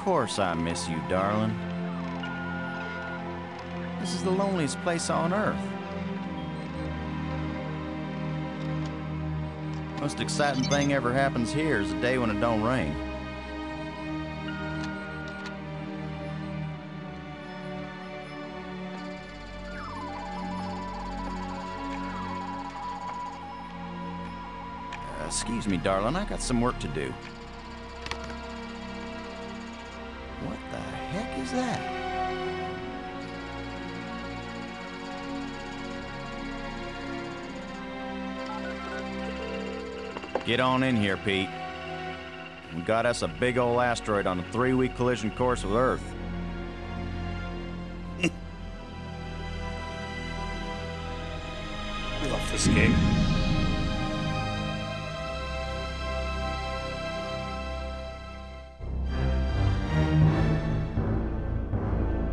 course I miss you, darling. This is the loneliest place on Earth. Most exciting thing ever happens here is the day when it don't rain. Excuse me, darling, I got some work to do. What the heck is that? Get on in here, Pete. We got us a big old asteroid on a 3-week collision course with Earth. I love this game.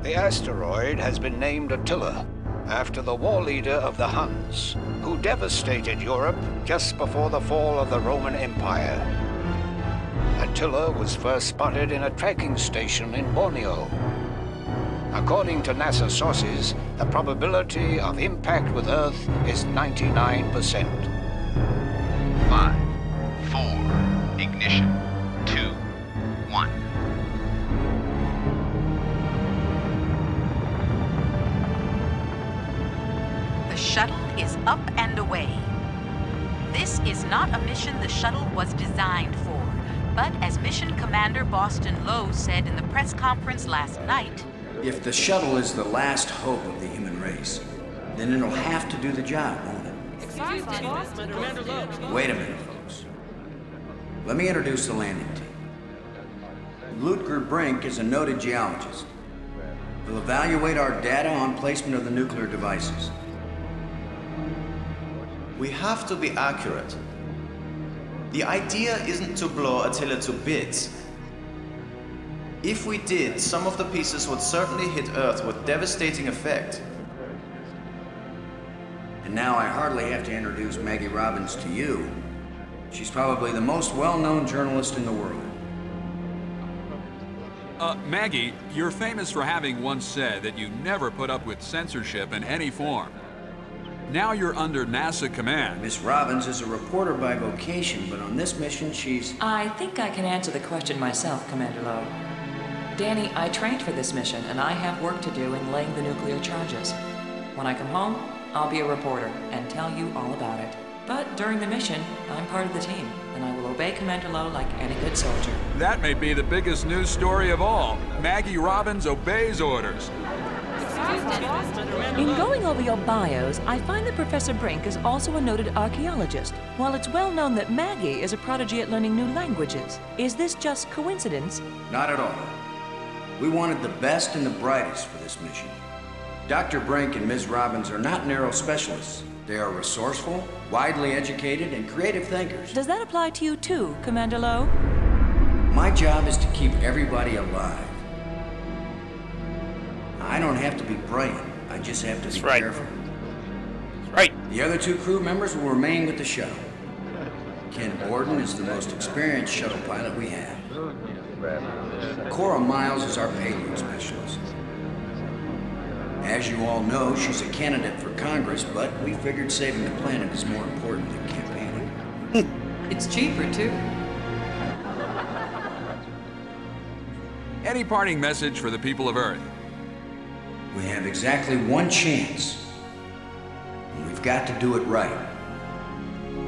The asteroid has been named Attila, after the war leader of the Huns, who devastated Europe just before the fall of the Roman Empire. Attila was first spotted in a tracking station in Borneo. According to NASA sources, the probability of impact with Earth is 99%. 5, 4, ignition, 2, 1. The shuttle is up and away. This is not a mission the shuttle was designed for, but as Mission Commander Boston Lowe said in the press conference last night, if the shuttle is the last hope of the human race, then it'll have to do the job, won't it? Wait a minute, folks. Let me introduce the landing team. Lutger Brink is a noted geologist. He'll evaluate our data on placement of the nuclear devices. We have to be accurate. The idea isn't to blow Attila to bits. If we did, some of the pieces would certainly hit Earth with devastating effect. And now I hardly have to introduce Maggie Robbins to you. She's probably the most well-known journalist in the world. Maggie, you're famous for having once said that you never put up with censorship in any form. Now you're under NASA command. Miss Robbins is a reporter by vocation, but on this mission she's... I think I can answer the question myself, Commander Lowe. Danny, I trained for this mission, and I have work to do in laying the nuclear charges. When I come home, I'll be a reporter and tell you all about it. But during the mission, I'm part of the team, and I will obey Commander Lowe like any good soldier. That may be the biggest news story of all. Maggie Robbins obeys orders. In going over your bios, I find that Professor Brink is also a noted archaeologist, while it's well known that Maggie is a prodigy at learning new languages. Is this just coincidence? Not at all. We wanted the best and the brightest for this mission. Dr. Brink and Ms. Robbins are not narrow specialists. They are resourceful, widely educated, and creative thinkers. Does that apply to you too, Commander Lowe? My job is to keep everybody alive. I don't have to be brilliant. I just have to be careful. That's right. The other 2 crew members will remain with the shuttle. Ken Borden is the most experienced shuttle pilot we have. Cora Miles is our payload specialist. As you all know, she's a candidate for Congress, but we figured saving the planet is more important than campaigning. It's cheaper, too. Any parting message for the people of Earth? We have exactly 1 chance. And we've got to do it right.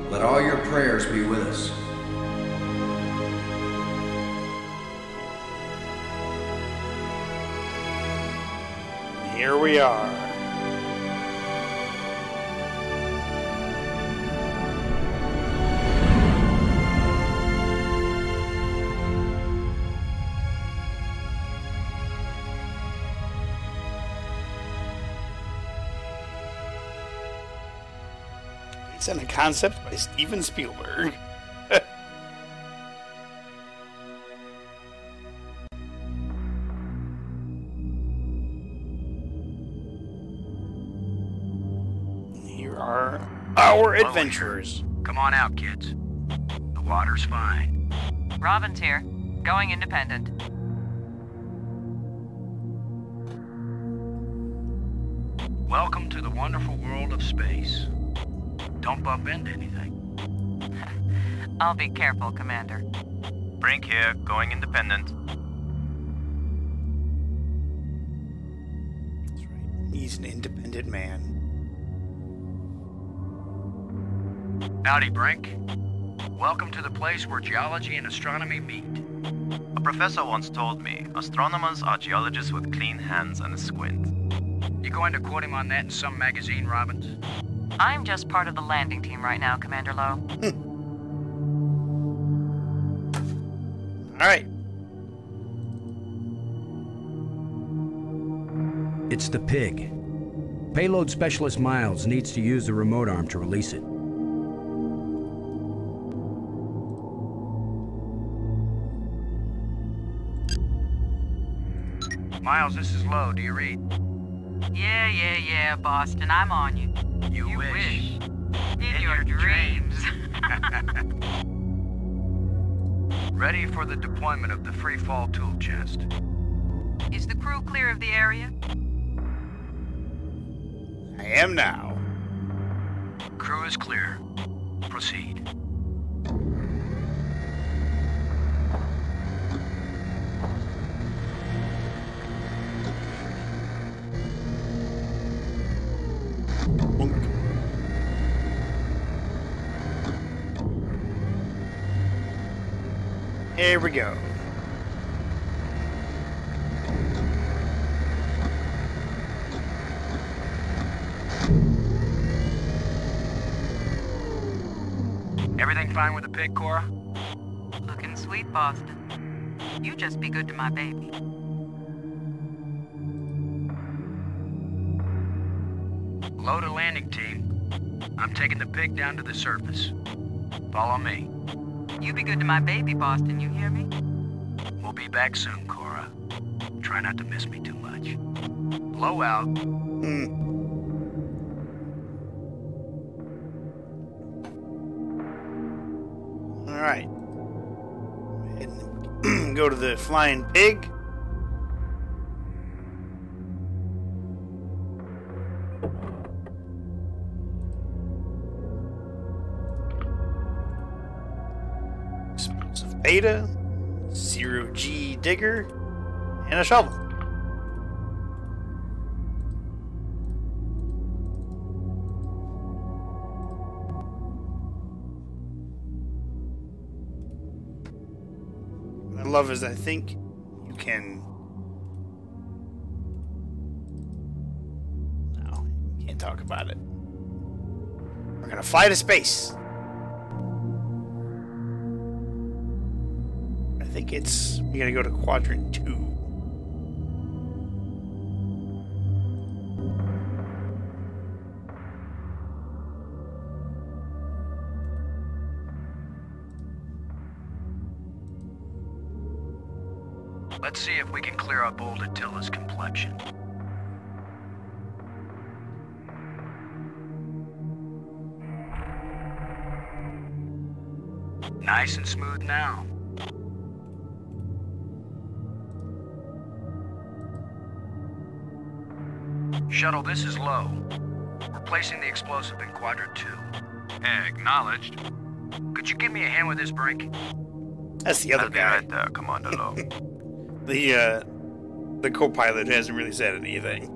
Let all your prayers be with us. Here we are. Based on a concept by Steven Spielberg. Our adventures. Come on out, kids. The water's fine. Robbins here, going independent. Welcome to the wonderful world of space. Don't bump into anything. I'll be careful, Commander. Brink here, going independent. That's right. He's an independent man. Howdy, Brink. Welcome to the place where geology and astronomy meet. A professor once told me, astronomers are geologists with clean hands and a squint. You going to quote him on that in some magazine, Robbins? I'm just part of the landing team right now, Commander Lowe. All right. It's the pig. Payload Specialist Miles needs to use the remote arm to release it. Miles, this is Lowe. Do you read? Yeah, Boston. I'm on you. You wish. In your dreams. Ready for the deployment of the free fall tool chest. Is the crew clear of the area? I am now. Crew is clear. Proceed. Here we go. Everything fine with the pig, Cora? Looking sweet, Boston. You just be good to my baby. Low to landing team. I'm taking the pig down to the surface. Follow me. You be good to my baby, Boston. You hear me? We'll be back soon, Cora. Try not to miss me too much. Low out. All right. And go to the flying pig. Explosive beta, 0G digger, and a shovel. What I love is I think you can. No, you can't talk about it. We're gonna fly to space. I think it's, you gotta go to quadrant 2. Let's see if we can clear up old Attila's complexion. Nice and smooth now. Shuttle, this is Low. We're placing the explosive in quadrant 2. Acknowledged. Could you give me a hand with this, Brink? That's the other guy. I'll be right there, Commander Lowe. The co-pilot hasn't really said anything.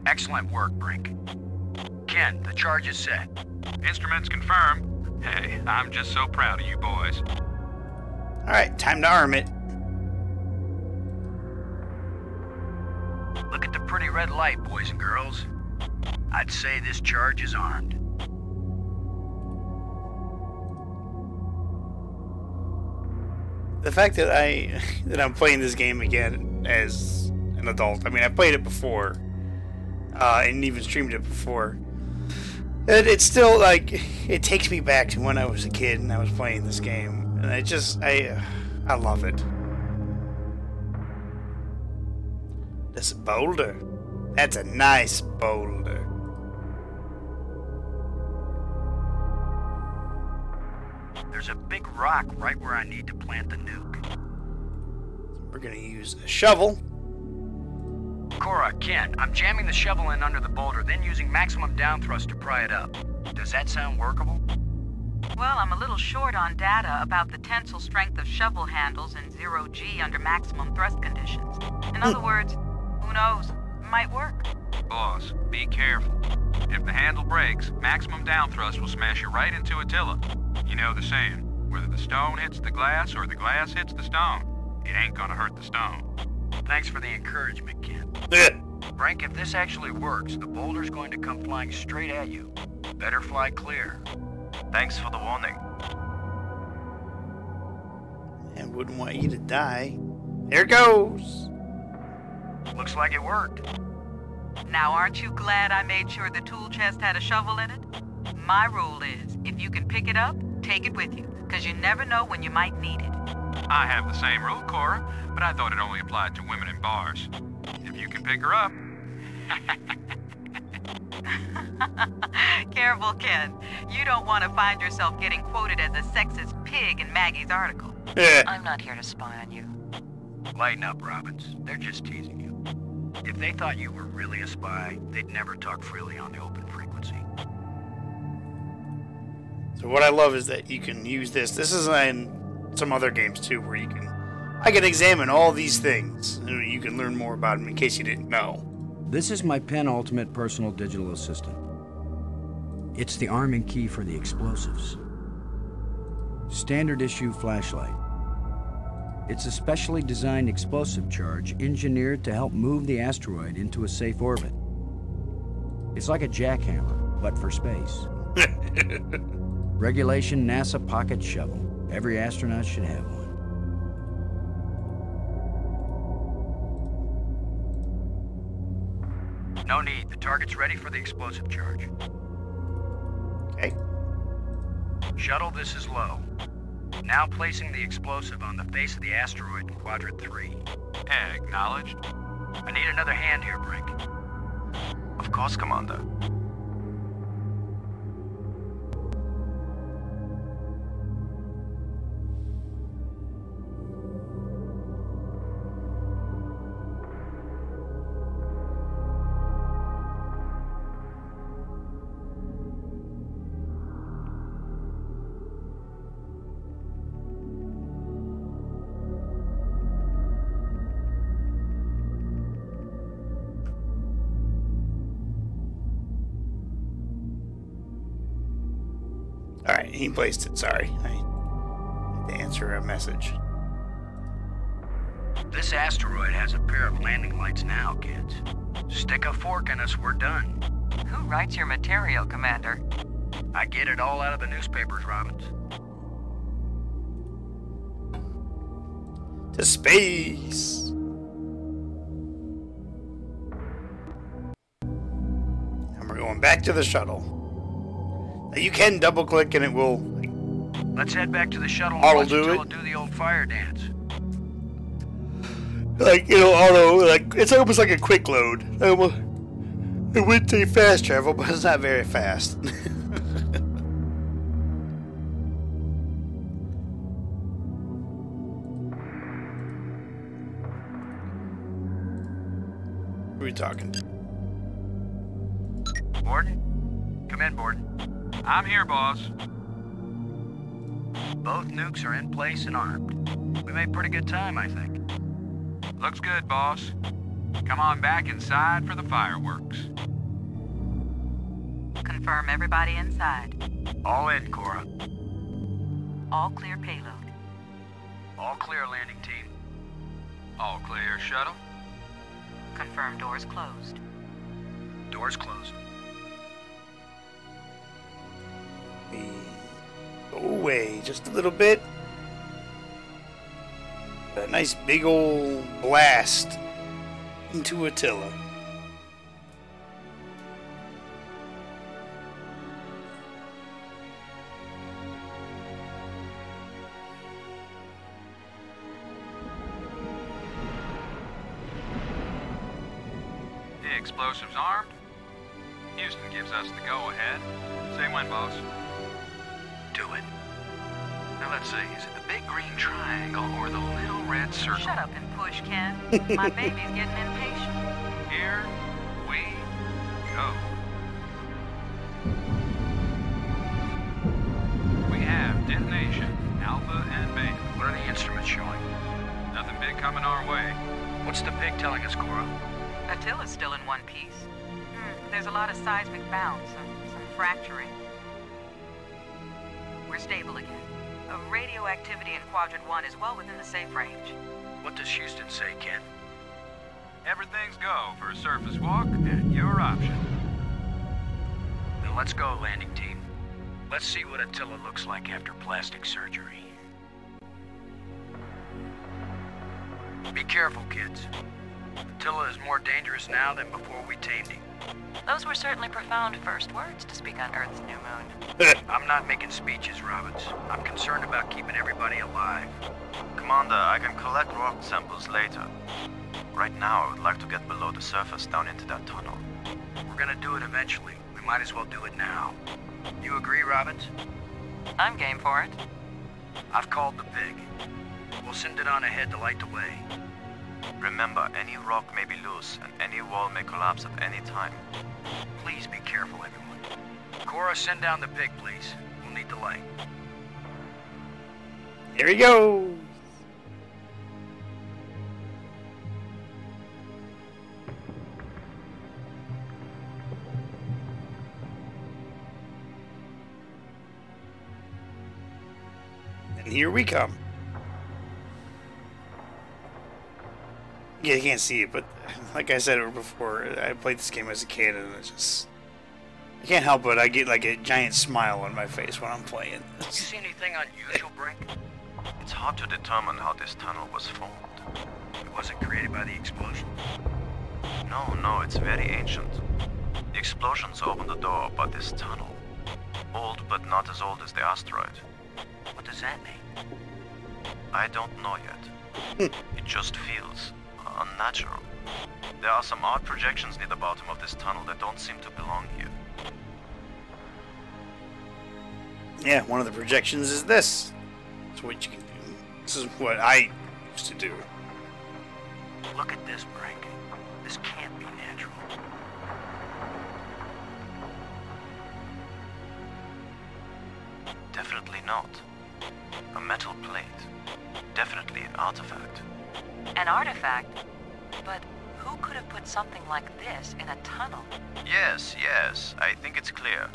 Excellent work, Brink. Ken, the charge is set. Instruments confirmed. Hey, I'm just so proud of you boys. Alright, time to arm it. Look at the pretty red light, boys and girls. I'd say this charge is armed. The fact that I'm playing this game again as an adult. I mean, I played it before, and even streamed it before. It's still like it takes me back to when I was a kid and I was playing this game, and I love it. This boulder. That's a nice boulder. There's a big rock right where I need to plant the nuke. we're gonna use a shovel. Cora, Ken, I'm jamming the shovel in under the boulder, then using maximum down thrust to pry it up. Does that sound workable? Well, I'm a little short on data about the tensile strength of shovel handles in 0G under maximum thrust conditions. In other words, who knows? Might work. Boss, be careful. If the handle breaks, maximum down thrust will smash you right into Attila. You know the saying, whether the stone hits the glass or the glass hits the stone, it ain't gonna hurt the stone. Thanks for the encouragement, Ken. Brink, if this actually works, the boulder's going to come flying straight at you. Better fly clear. Thanks for the warning. And wouldn't want you to die. There it goes. Looks like it worked. Now, aren't you glad I made sure the tool chest had a shovel in it? My rule is, if you can pick it up, take it with you, because you never know when you might need it. I have the same rule, Cora, but I thought it only applied to women in bars. If you can pick her up... Careful, Ken. You don't want to find yourself getting quoted as a sexist pig in Maggie's article. I'm not here to spy on you. Lighten up, Robbins. They're just teasing you. If they thought you were really a spy, they'd never talk freely on the open frequency. So what I love is that you can use this. This is in some other games too, where I can examine all these things, and you can learn more about them in case you didn't know. This is my penultimate personal digital assistant. It's the arming key for the explosives. Standard issue flashlight. It's a specially designed explosive charge engineered to help move the asteroid into a safe orbit. It's like a jackhammer, but for space. Regulation NASA pocket shovel. Every astronaut should have one. No need. The target's ready for the explosive charge. Okay. Shuttle, this is low. Now placing the explosive on the face of the asteroid in Quadrant 3. Acknowledged. I need another hand here, Brink. Of course, Commander. Alright, he placed it. Sorry. I had to answer a message. This asteroid has a pair of landing lights now, kids. Stick a fork in us, we're done. Who writes your material, Commander? I get it all out of the newspapers, Robbins. To space! And we're going back to the shuttle. Now you can double click and it will... Let's head back to the shuttle and Auto watch do Attila it. do the old fire dance. Like, you know, auto, like, it's almost like a quick load. It would take fast travel, but it's not very fast. Who are we talking to? Borden? Come in, Borden. I'm here, boss. Both nukes are in place and armed. We made pretty good time, I think. Looks good, boss. Come on back inside for the fireworks. Confirm everybody inside. All in, Cora. All clear payload. All clear, landing team. All clear, shuttle. Confirm doors closed. Doors closed. We go away just a little bit. A nice big old blast into Attila. The explosives armed. Houston gives us the go-ahead. Say when, boss. Do it. Now let's see, is it the big green triangle or the little red circle? Shut up and push, Ken. My baby's getting impatient. Here we go. We have detonation, Alpha and Beta. What are the instruments showing? Nothing big coming our way. What's the pig telling us, Cora? Attila's still in one piece. There's a lot of seismic bounce, some fracturing. We're stable again. Radioactivity in Quadrant 1 is well within the safe range. What does Houston say, Ken? Everything's go for a surface walk at your option. Then let's go, landing team. Let's see what Attila looks like after plastic surgery. Be careful, kids. Attila is more dangerous now than before we tamed him. Those were certainly profound first words to speak on Earth's new moon. I'm not making speeches, Robbins. I'm concerned about keeping everybody alive. Commander, I can collect rock samples later. Right now, I would like to get below the surface down into that tunnel. We're gonna do it eventually. We might as well do it now. You agree, Robbins? I'm game for it. I've called the pig. We'll send it on ahead to light the way. Remember, any rock may be loose, and any wall may collapse at any time. Please be careful, everyone. Cora, send down the pig, please. We'll need the light. Here he goes. And here we come. Yeah, you can't see it, but like I said before, I played this game as a kid, and it's just... I can't help it, I get like a giant smile on my face when I'm playing You this. see anything unusual, Brink? It's hard to determine how this tunnel was formed. It wasn't created by the explosion. No, it's very ancient. The explosions opened the door about this tunnel. Old, but not as old as the asteroid. What does that mean? I don't know yet. It just feels unnatural. There are some odd projections near the bottom of this tunnel that don't seem to belong here. Yeah, one of the projections is this. That's what you can do. This is what I used to do. Look at this, Brink. This can't be natural. Definitely not. A metal plate. Definitely an artifact. An artifact? But who could have put something like this in a tunnel? Yes, I think it's clear.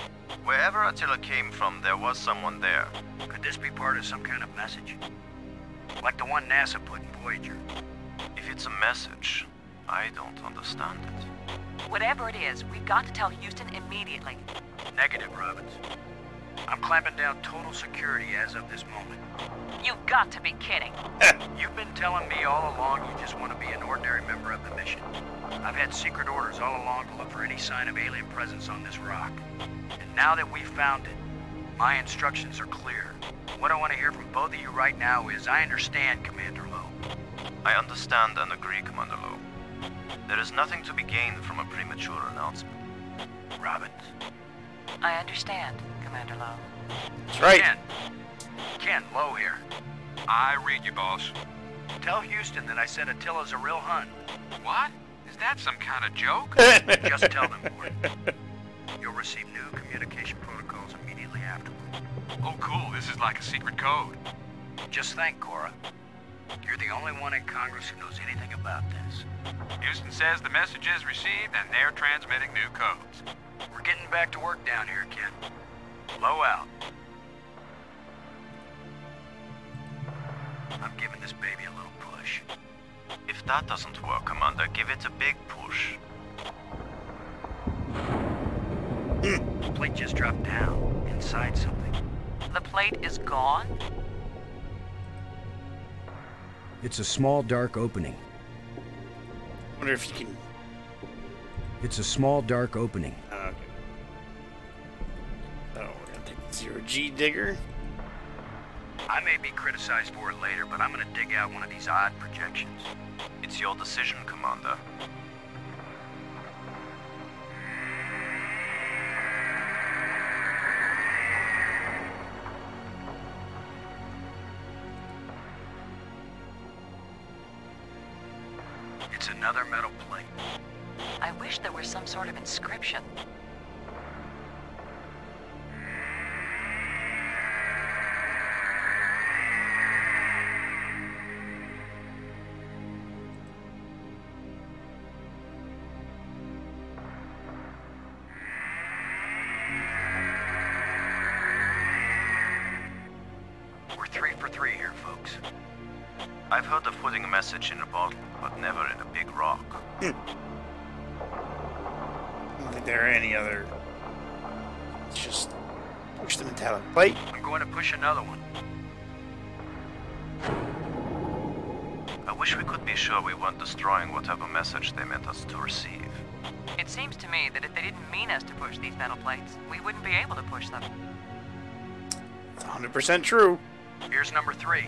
Wherever Attila came from, there was someone there. Could this be part of some kind of message? Like the one NASA put in Voyager? If it's a message, I don't understand it. Whatever it is, we've got to tell Houston immediately. Negative, Robbins. I'm clamping down total security as of this moment. You've got to be kidding. You've been telling me all along you just want to be an ordinary member of the mission. I've had secret orders all along to look for any sign of alien presence on this rock. And now that we've found it, my instructions are clear. What I want to hear from both of you right now is, I understand, Commander Lowe. I understand and agree, Commander Lowe. There is nothing to be gained from a premature announcement. Robbins. I understand, Commander Lowe. That's right. Ken, Lowe here. I read you, boss. Tell Houston that I said Attila's a real Hun. What? Is that some kind of joke? Just tell them, Gordon. You'll receive new communication protocols immediately afterward. Oh, cool. This is like a secret code. Just think, Cora. You're the only one in Congress who knows anything about this. Houston says the message is received and they're transmitting new codes. We're getting back to work down here, Ken. Low out. I'm giving this baby a little push. If that doesn't work, Commander, give it a big push. The plate just dropped down, inside something. The plate is gone? It's a small, dark opening. I wonder if you can... It's a small, dark opening. Okay. Oh, we're gonna take the zero-G digger. I may be criticized for it later, but I'm gonna dig out one of these odd projections. It's your decision, Commander. It's another metal plate. I wish there were some sort of inscription. We're 3 for 3 here, folks. I've heard of putting a message in a bottle, but never in a big rock. I don't think there are any other. Let's just push the metallic plate. I'm going to push another one. I wish we could be sure we weren't destroying whatever message they meant us to receive. It seems to me that if they didn't mean us to push these metal plates, we wouldn't be able to push them. It's 100% true. Here's number 3.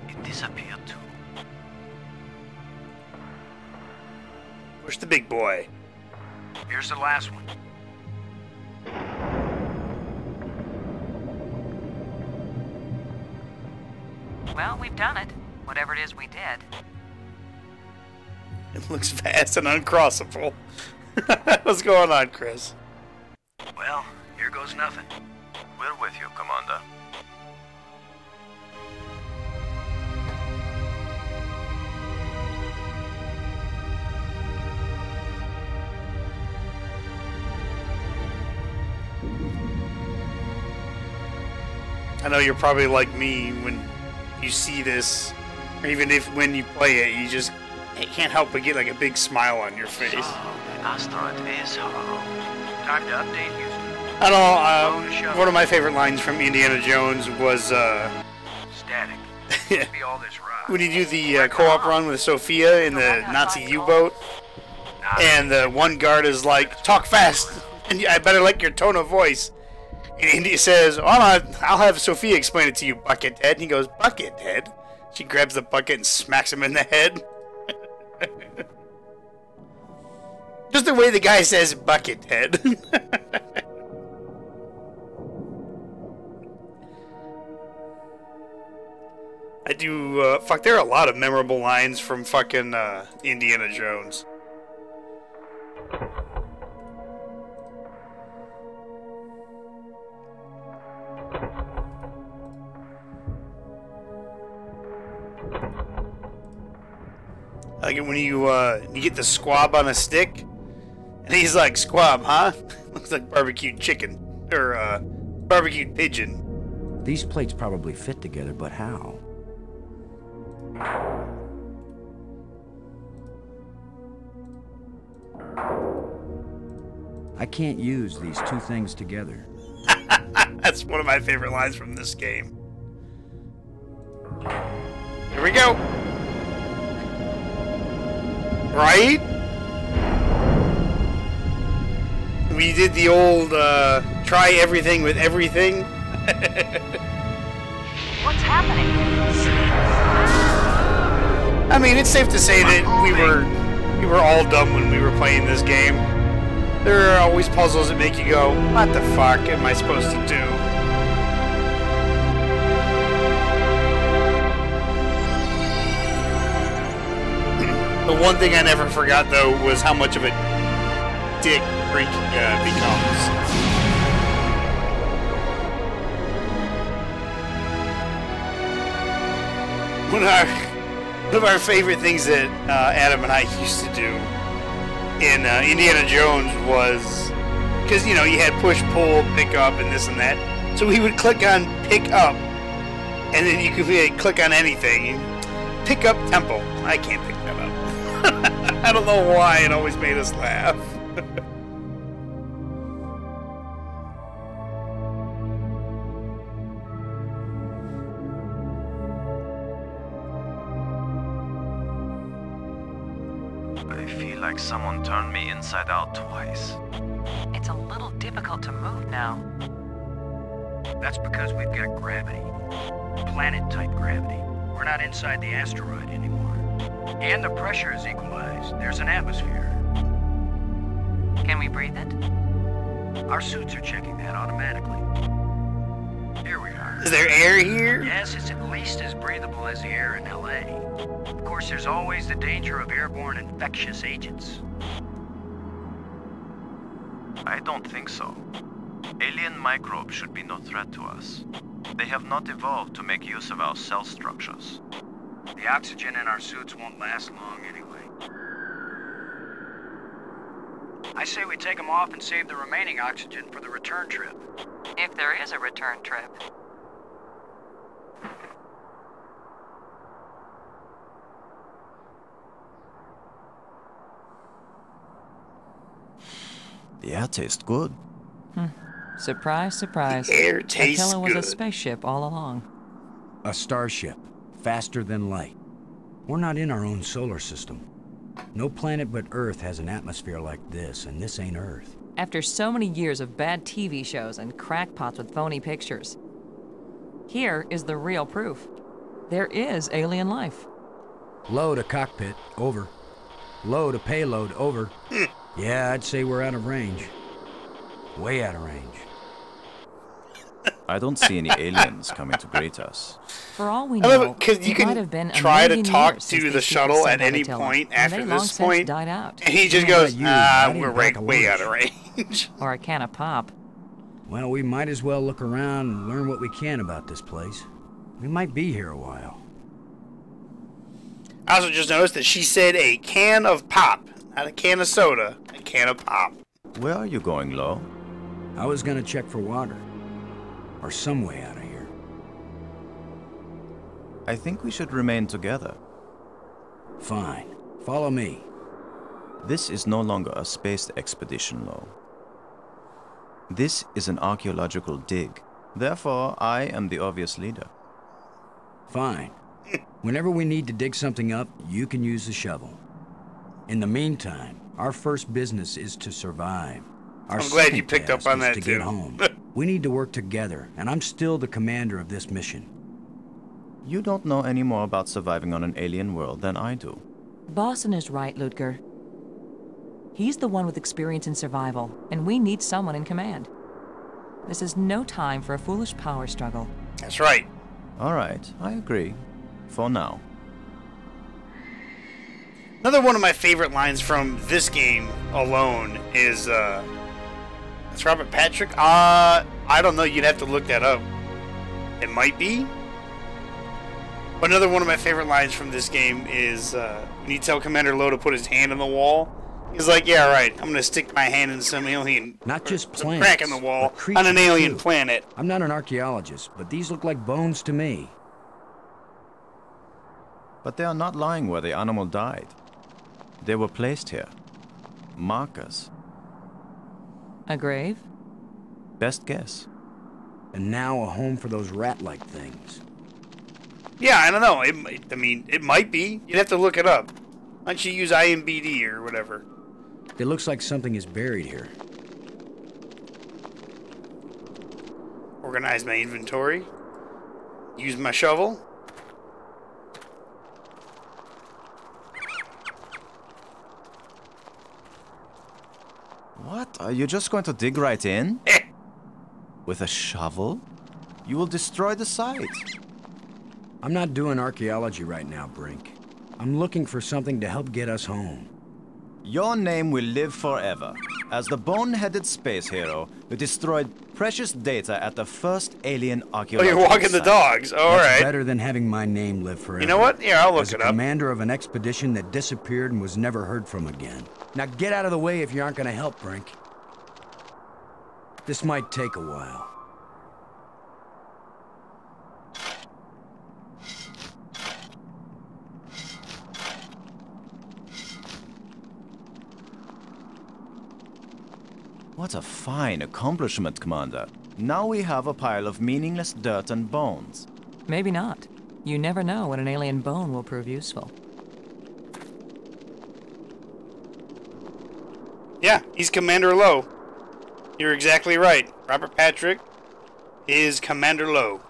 It disappeared too. Push the big boy. Here's the last one. Well, we've done it. Whatever it is we did. It looks vast and uncrossable. What's going on, Chris? Well, here goes nothing. We're with you, Commander. I know you're probably like me when you see this, or even if when you play it, you just can't help but get like a big smile on your face. The asteroid is hollow. Time to update Houston. I know, one of my favorite lines from Indiana Jones was, Static. Must be all this rock. when you do the co-op run with Sophia in the Nazi U-boat, and the one guard is like, talk fast, and I better like your tone of voice. And Indy says, I'll have Sophia explain it to you, Buckethead. And he goes, Buckethead? She grabs the bucket and smacks him in the head. Just the way the guy says Buckethead. I do, fuck, there are a lot of memorable lines from fucking, Indiana Jones. Like when you get the squab on a stick, and he's like, squab, huh? Looks like barbecued chicken, or, barbecued pigeon. These plates probably fit together, but how? I can't use these two things together. That's one of my favorite lines from this game. Here we go. Right? We did the old, try everything with everything. What's happening? I mean, it's safe to say that we were all dumb when we were playing this game. There are always puzzles that make you go, what the fuck am I supposed to do? The one thing I never forgot, though, was how much of a dick Brink becomes. One of our favorite things that Adam and I used to do in Indiana Jones was, because, you know, you had push, pull, pick up, and this and that. So we would click on pick up, and then you could click on anything. Pick up tempo. I can't pick that up. I don't know why it always made us laugh. I feel like someone turned me inside out twice. It's a little difficult to move now. That's because we've got gravity. Planet-type gravity. We're not inside the asteroid anymore. And the pressure is equalized. There's an atmosphere. Can we breathe it? Our suits are checking that automatically. Here we are. Is there air here? Yes, it's at least as breathable as the air in LA. Of course, there's always the danger of airborne infectious agents. I don't think so. Alien microbes should be no threat to us. They have not evolved to make use of our cell structures. The oxygen in our suits won't last long anyway. I say we take them off and save the remaining oxygen for the return trip. If there is a return trip. The air tastes good. Surprise, surprise. Air tastes Attila was good. a spaceship all along. A starship, faster than light. We're not in our own solar system. No planet but Earth has an atmosphere like this, and this ain't Earth. After so many years of bad TV shows and crackpots with phony pictures, here is the real proof. There is alien life. Low to cockpit, over. Low to payload, over. Yeah, I'd say we're out of range. Way out of range. I don't see any aliens coming to greet us. For all we I love know, it because you it might have been can a try to million talk years since to the these people shuttle at settled any Attila, point and after they long this since point, died out. and he just Yeah, goes, you, I we're didn't pack a way out of lunch." range. Or a can of pop. Well, we might as well look around and learn what we can about this place. We might be here a while. I also just noticed that she said a can of pop, not a can of soda, a can of pop. Where are you going, Lo? I was gonna check for water. Or some way out of here. I think we should remain together. Fine. Follow me. This is no longer a space expedition, Lo. This is an archaeological dig. Therefore, I am the obvious leader. Fine. Whenever we need to dig something up, you can use the shovel. In the meantime, our first business is to survive. Our I'm glad you second picked up task on is that, to too. get home. We need to work together, and I'm still the commander of this mission. You don't know any more about surviving on an alien world than I do. Boston is right, Ludger. He's the one with experience in survival, and we need someone in command. This is no time for a foolish power struggle. That's right. All right, I agree. For now. Another one of my favorite lines from this game alone is, it's Robert Patrick? I don't know, you'd have to look that up. It might be. But another one of my favorite lines from this game is, when you tell Commander Lo to put his hand on the wall, he's like, yeah, right, I'm gonna stick my hand in some alien... Not just some plants, crack in the wall but on an creatures, alien too. planet. I'm not an archaeologist, but these look like bones to me. But they are not lying where the animal died. They were placed here. Markers. A grave? Best guess. And now a home for those rat-like things. Yeah, I don't know. It might be. You'd have to look it up. Why don't you use IMBD or whatever? It looks like something is buried here. Organize my inventory. Use my shovel. What? Are you just going to dig right in? With a shovel? You will destroy the site. I'm not doing archaeology right now, Brink. I'm looking for something to help get us home. Your name will live forever. As the bone-headed space hero who destroyed precious data at the first alien Oh, archaeological you're walking the site. dogs. All That's right. better than having my name live forever. You know what? Yeah, I'll look As it a up. commander of an expedition that disappeared and was never heard from again. Now get out of the way if you aren't going to help, Brink. This might take a while. What a fine accomplishment, Commander. Now we have a pile of meaningless dirt and bones. Maybe not. You never know when an alien bone will prove useful. Yeah, he's Commander Lo. You're exactly right. Robert Patrick is Commander Lo.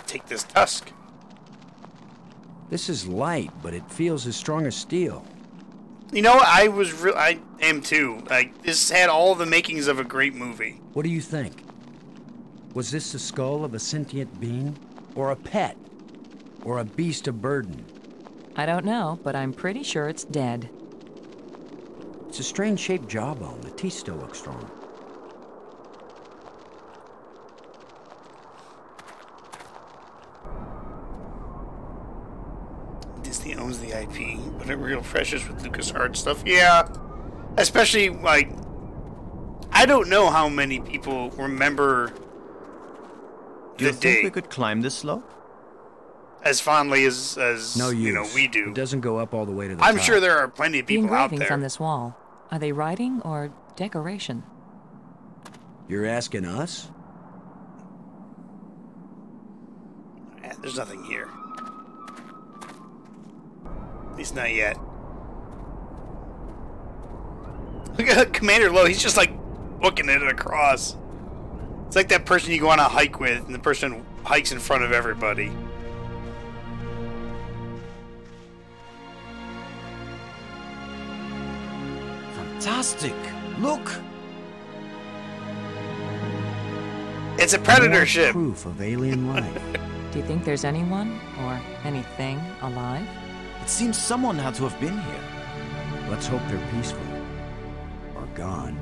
Take this tusk. This is light, but it feels as strong as steel. You know what? I him too. Like, this had all the makings of a great movie. What do you think? Was this the skull of a sentient being? Or a pet? Or a beast of burden? I don't know, but I'm pretty sure it's dead. It's a strange-shaped jawbone. The teeth still look strong. Disney owns the IP, but it real precious with LucasArts stuff. Yeah, especially like I don't know how many people remember Do you the think day we could climb this slope? as fondly as No use. you know we do. It doesn't go up all the way to the I'm top. sure there are plenty of The people out engravings there. on this wall, are they writing or decoration? You're asking us? Yeah, there's nothing here. At least not yet. Look at Commander Lowe. He's just like booking it across. It's like that person you go on a hike with, and the person hikes in front of everybody. Fantastic! Look! It's a predator More ship. Proof of alien life. Do you think there's anyone or anything alive? It seems someone had to have been here. Let's hope they're peaceful. Or gone.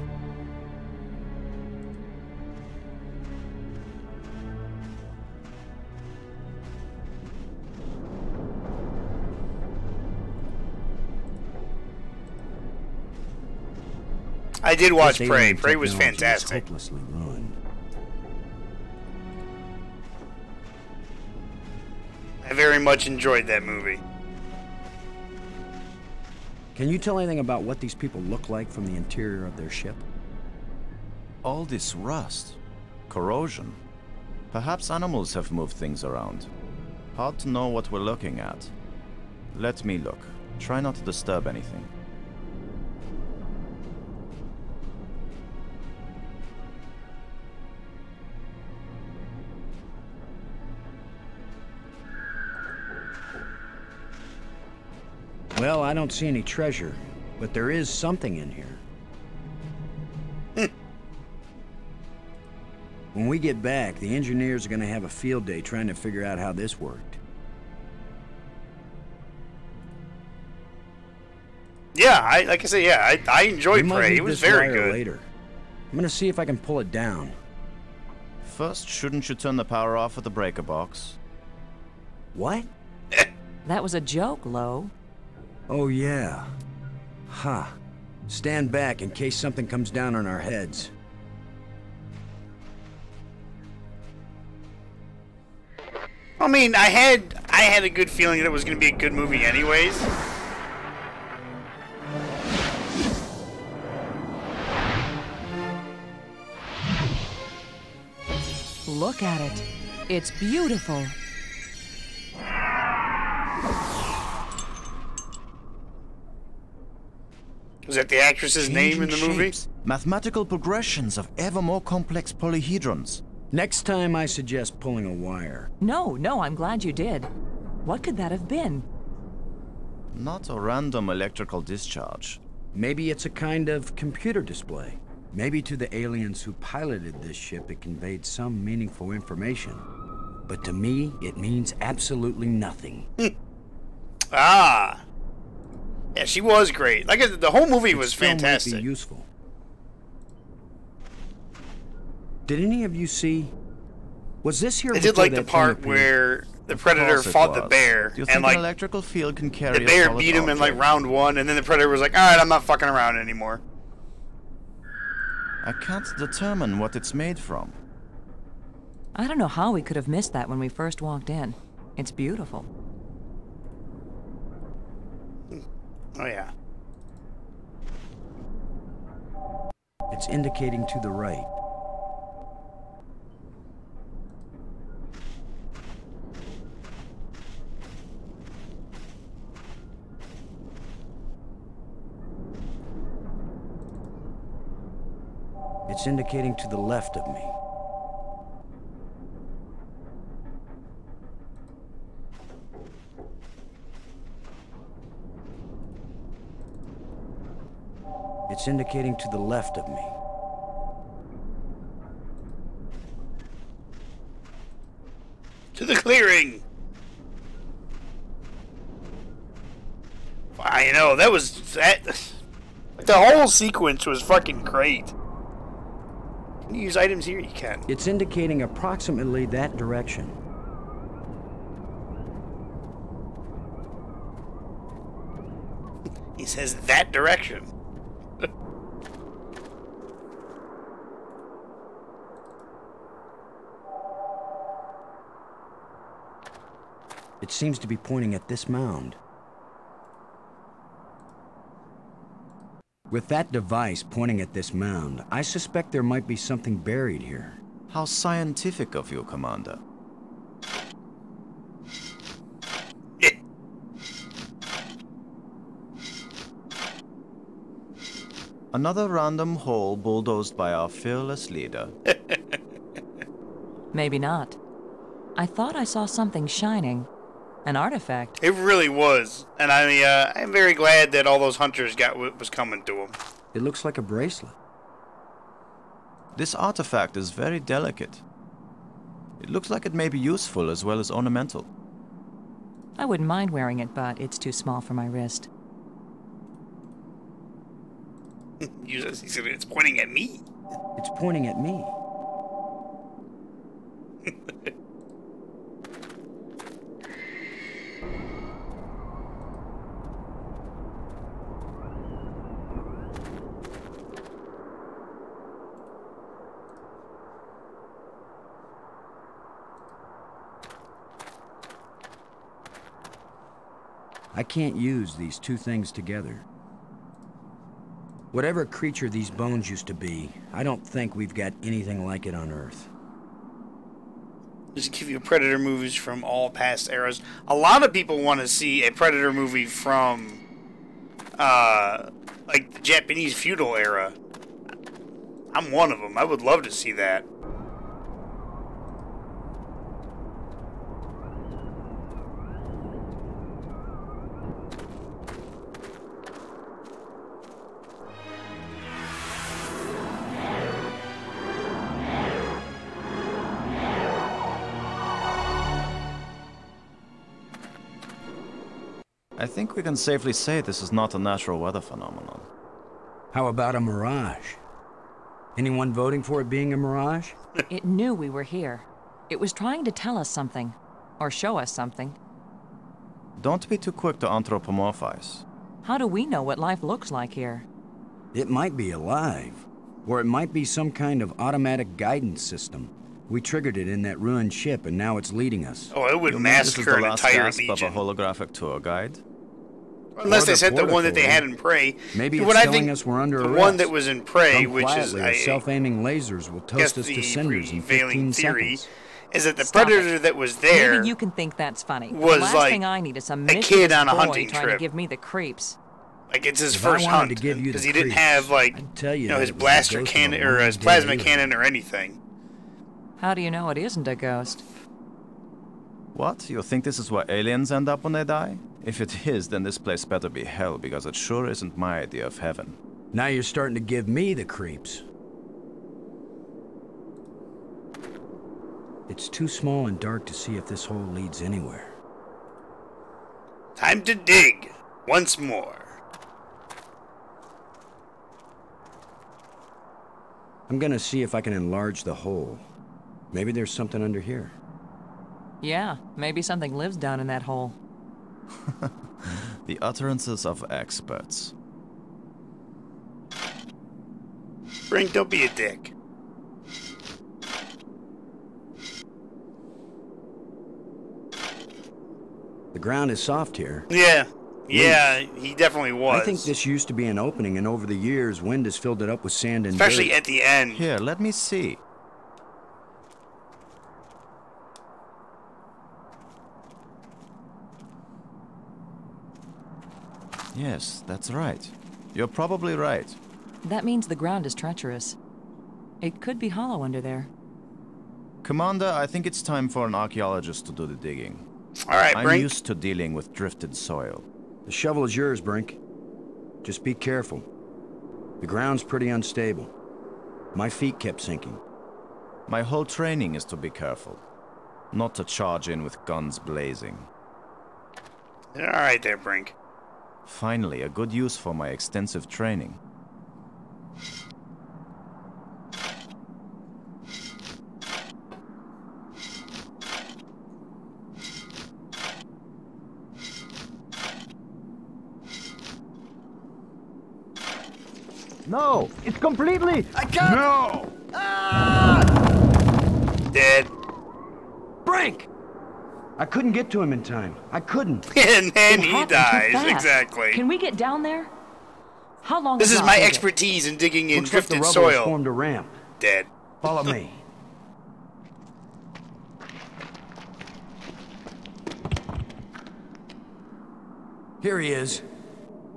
I did watch This Prey. alien Prey was technology is fantastic. hopelessly ruined. I very much enjoyed that movie. Can you tell anything about what these people look like from the interior of their ship? All this rust, corrosion. Perhaps animals have moved things around. Hard to know what we're looking at. Let me look. Try not to disturb anything. Well, I don't see any treasure, but there is something in here. When we get back, the engineers are going to have a field day trying to figure out how this worked. Yeah, like I said, yeah, I enjoyed We might Prey. need It was this very wire good. later. I'm going to see if I can pull it down. First, shouldn't you turn the power off at the breaker box? What? That was a joke, Lo. Oh, yeah. Ha. Stand back in case something comes down on our heads. I mean, I had a good feeling that it was going to be a good movie anyways. Look at it. It's beautiful. Was that the actress's name in the Changing movie? shapes, mathematical progressions of ever more complex polyhedrons. Next time, I suggest pulling a wire. No, I'm glad you did. What could that have been? Not a random electrical discharge. Maybe it's a kind of computer display. Maybe to the aliens who piloted this ship, it conveyed some meaningful information. But to me, it means absolutely nothing. Ah. Yeah, she was great. Like, the whole movie was Still might fantastic. be useful. Did any of you see? Was this here? I did before like the that thing part appeared? where the Of Predator course it fought the was. bear, Do you and think like an electrical field can carry the a bear solid beat him in like object? round one, and then the Predator was like, "All right, I'm not fucking around anymore." I can't determine what it's made from. I don't know how we could have missed that when we first walked in. It's beautiful. Oh yeah. It's indicating to the right. It's indicating to the left of me. It's indicating to the left of me. To the clearing! I know, that was... The whole sequence was fucking great. Can you use items here? You can. It's indicating approximately that direction. He says that direction. It seems to be pointing at this mound. With that device pointing at this mound, I suspect there might be something buried here. How scientific of you, Commander. Another random hole bulldozed by our fearless leader. Maybe not. I thought I saw something shining. An artifact. It really was. And I'm very glad that all those hunters got what was coming to them. It looks like a bracelet. This artifact is very delicate. It looks like it may be useful as well as ornamental. I wouldn't mind wearing it, but it's too small for my wrist. He said it's pointing at me. It's pointing at me. I can't use these two things together. Whatever creature these bones used to be, I don't think we've got anything like it on Earth. Just give you Predator movies from all past eras. A lot of people want to see a Predator movie from, like, the Japanese feudal era. I'm one of them. I would love to see that. I think we can safely say this is not a natural weather phenomenon. How about a mirage? Anyone voting for it being a mirage? It knew we were here. It was trying to tell us something. Or show us something. Don't be too quick to anthropomorphize. How do we know what life looks like here? It might be alive. Or it might be some kind of automatic guidance system. We triggered it in that ruined ship, and now it's leading us. Oh, it would You mean this is massacre the an last entire gasp legion. of a holographic tour guide? Unless they Or the said the one that they Portafor. had in Prey. Maybe What it's I telling think us we're under the arrest. one that was in Prey, Come which quietly, or is self-aiming lasers will guess toast us to the cinders in prevailing 15 theory seconds. is that the Stop Predator it. that was there Maybe you can think that's funny. was the last like thing I need is some a kid mischievous on a boy hunting trying trip. to give me the creeps. Like, it's his If first I wanted hunt, to give you because the he didn't creeps, have, like, I'd tell you that know, his it was the blaster ghost of cannon, a or his one-day plasma alien. cannon, or anything. How do you know it isn't a ghost? What? You think this is where aliens end up when they die? If it is, then this place better be hell, because it sure isn't my idea of heaven. Now you're starting to give me the creeps. It's too small and dark to see if this hole leads anywhere. Time to dig once more. I'm gonna see if I can enlarge the hole. Maybe there's something under here. Yeah, maybe something lives down in that hole. The utterances of experts. Brink, don't be a dick. The ground is soft here. Yeah. Yeah, he definitely was. I think this used to be an opening, and over the years, wind has filled it up with sand and Especially dirt. at the end. Here, let me see. Yes, that's right. You're probably right. That means the ground is treacherous. It could be hollow under there. Commander, I think it's time for an archaeologist to do the digging. All right, I'm Brink. used to dealing with drifted soil. The shovel is yours, Brink. Just be careful. The ground's pretty unstable. My feet kept sinking. My whole training is to be careful. Not to charge in with guns blazing. Alright there, Brink. Finally, a good use for my extensive training. No! It's completely... I can't! No! Dead. Brink! I couldn't get to him in time. I couldn't. And then It he happened too dies. fast. Exactly. Can we get down there? How long This has is it my taken? expertise in digging in Looks like the drifted rubble has soil. formed a ramp. Dead. Follow me. Here he is.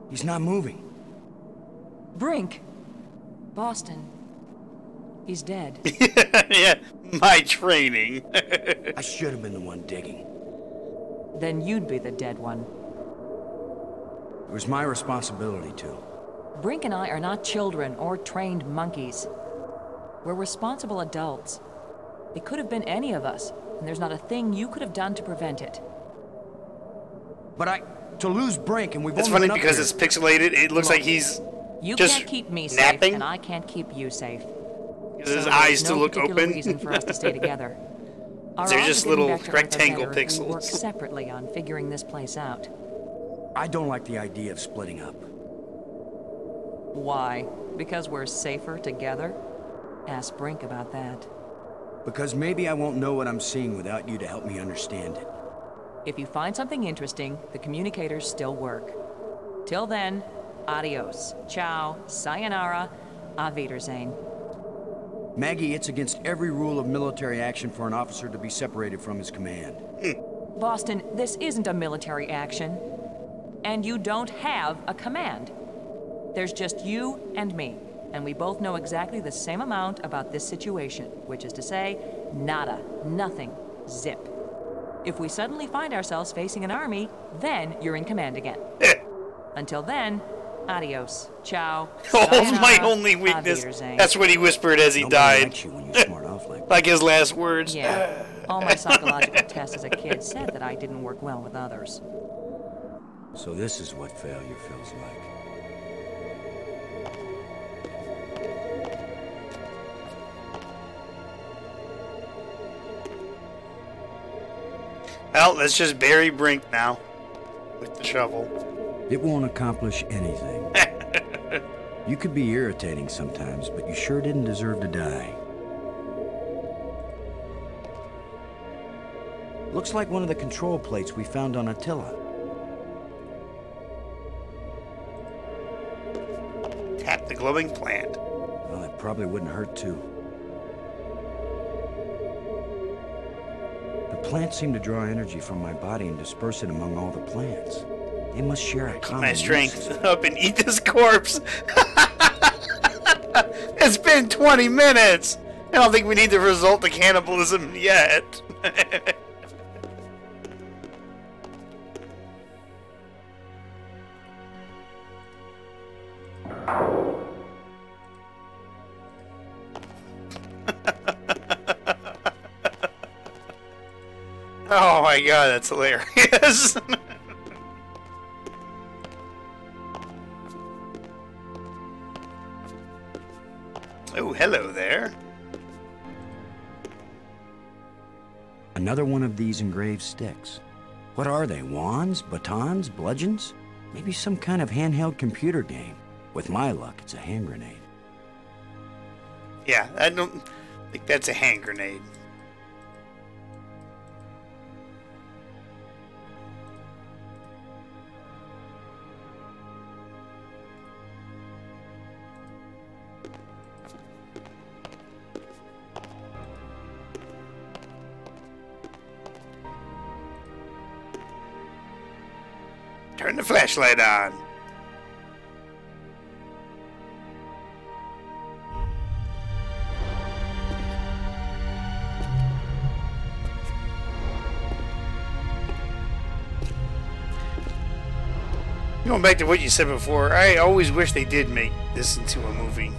He's not moving. Brink. Boston. He's dead. Yeah, my training. I should have been the one digging. Then you'd be the dead one. It was my responsibility to. Brink and I are not children or trained monkeys. We're responsible adults. It could have been any of us, and there's not a thing you could have done to prevent it. But to lose Brink and we've It's only funny been up because here. it's pixelated. It looks like he's You just can't keep me napping. safe, and I can't keep you safe. His So eyes there's still no look particular open. reason for us to stay together. Our They're odds just of getting little back to Earth are rectangle better if we work pixels. separately on figuring this place out. I don't like the idea of splitting up. Why? Because we're safer together? Ask Brink about that. Because maybe I won't know what I'm seeing without you to help me understand it. If you find something interesting, the communicators still work. Till then, adios, ciao, sayonara, auf Wiedersehen. Maggie, it's against every rule of military action for an officer to be separated from his command. Boston, this isn't a military action. And you don't have a command. There's just you and me, and we both know exactly the same amount about this situation, which is to say, nada, nothing, zip. If we suddenly find ourselves facing an army, then you're in command again. Until then, adios, ciao, Oh, my sayonara, only auf weakness. Wiedersehen. That's what he whispered as he Nobody died. likes you when you smart off like that. Like his last words. Yeah, all my psychological tests as a kid said that I didn't work well with others. So this is what failure feels like. Well, let's just bury Brink now. With the shovel. It won't accomplish anything. You could be irritating sometimes, but you sure didn't deserve to die. Looks like one of the control plates we found on Attila. Tap the glowing plant. Well, that probably wouldn't hurt too. The plants seem to draw energy from my body and disperse it among all the plants. They must share a Keep common my root strength system. up and eat this corpse. It's been 20 minutes. I don't think we need to resort to cannibalism yet. Oh my god, that's hilarious. Oh, hello there. Another one of these engraved sticks. What are they? Wands? Batons? Bludgeons? Maybe some kind of handheld computer game. With my luck, it's a hand grenade. Yeah, I don't think that's a hand grenade. Turn the flashlight on. Going back to what you said before, I always wish they did make this into a movie.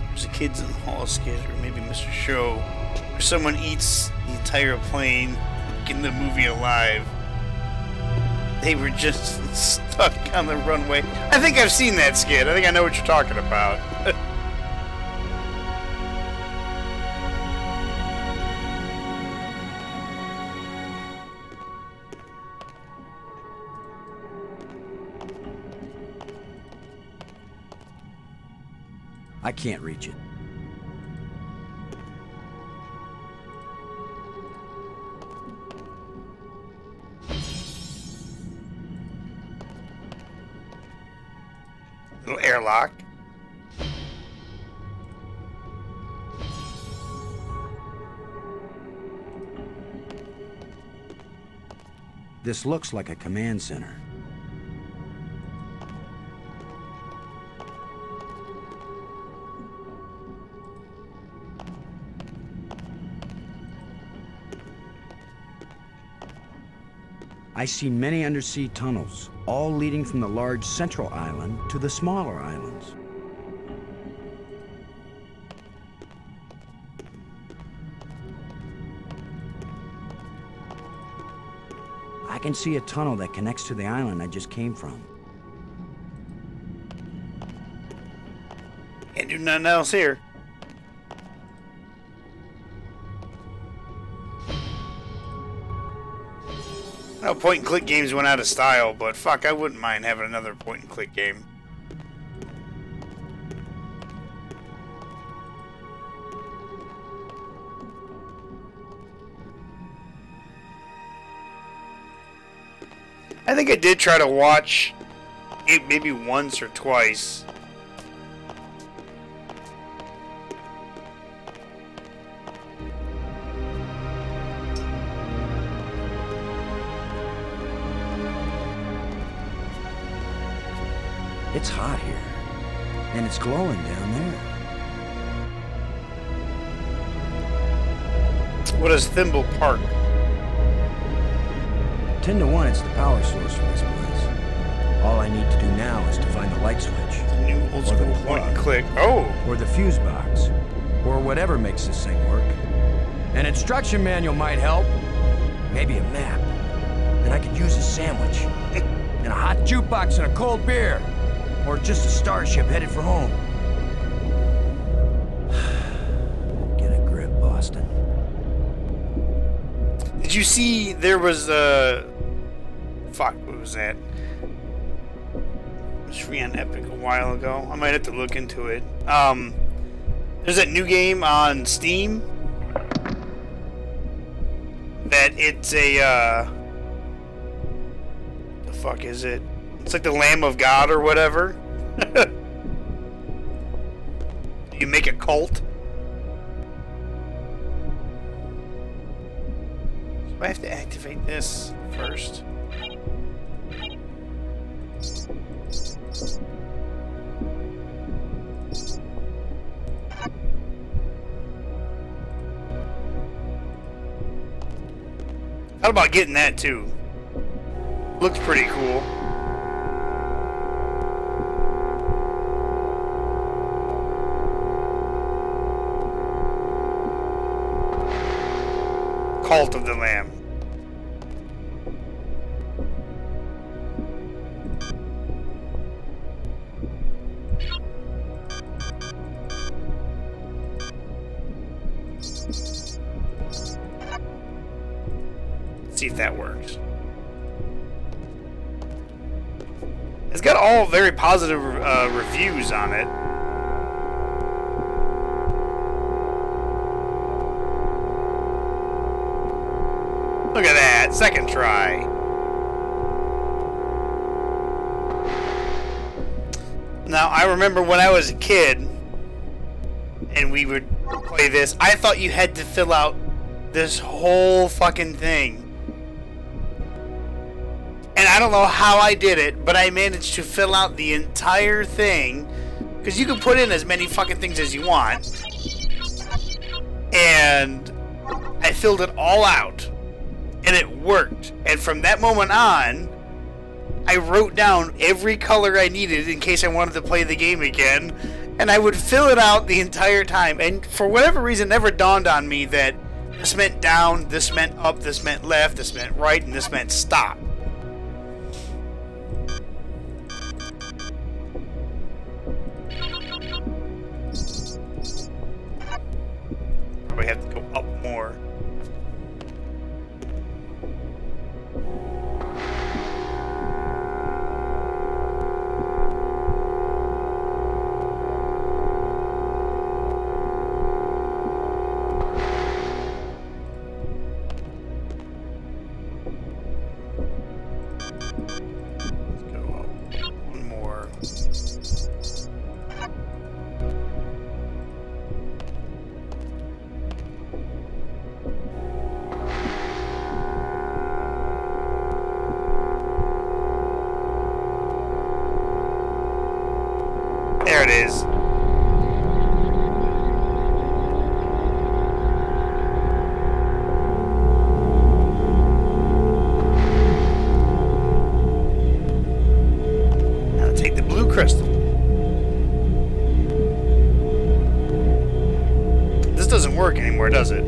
There's a Kids in the Hall skit, or maybe Mr. Show, where someone eats the entire plane, getting the movie alive. They were just stuck on the runway. I think I've seen that skit. I think I know what you're talking about. I can't reach it. Little airlock. This looks like a command center. I see many undersea tunnels, all leading from the large central island to the smaller islands. I can see a tunnel that connects to the island I just came from. Can't do nothing else here. I know point-and-click games went out of style, but fuck, I wouldn't mind having another point-and-click game. I think I did try to watch it maybe once or twice. It's hot here, and it's glowing down there. What is Thimble Park? 10 to 1, it's the power source for this place. All I need to do now is to find the light switch. The new old school point and click. Oh! Or the fuse box. Or whatever makes this thing work. An instruction manual might help. Maybe a map. Then I could use a sandwich. And a hot jukebox and a cold beer. Or just a starship headed for home. Get a grip, Boston. Did you see there was a... Fuck, what was that? It was free on Epic a while ago. I might have to look into it. There's that new game on Steam. That it's a, the fuck is it? It's like the Lamb of God or whatever. You make a cult. So I have to activate this first. How about getting that too? Looks pretty cool. Cult of the Lamb. Let's see if that works. It's got all very positive reviews on it. Look at that, second try. Now, I remember when I was a kid and we would play this, I thought you had to fill out this whole fucking thing. And I don't know how I did it, but I managed to fill out the entire thing. Because you can put in as many fucking things as you want. And I filled it all out, and it worked. And from that moment on, I wrote down every color I needed in case I wanted to play the game again, and I would fill it out the entire time. And for whatever reason, it never dawned on me that this meant down, this meant up, this meant left, this meant right, and this meant stop. Probably have to go up more. There it is. Now take the blue crystal. This doesn't work anymore, does it?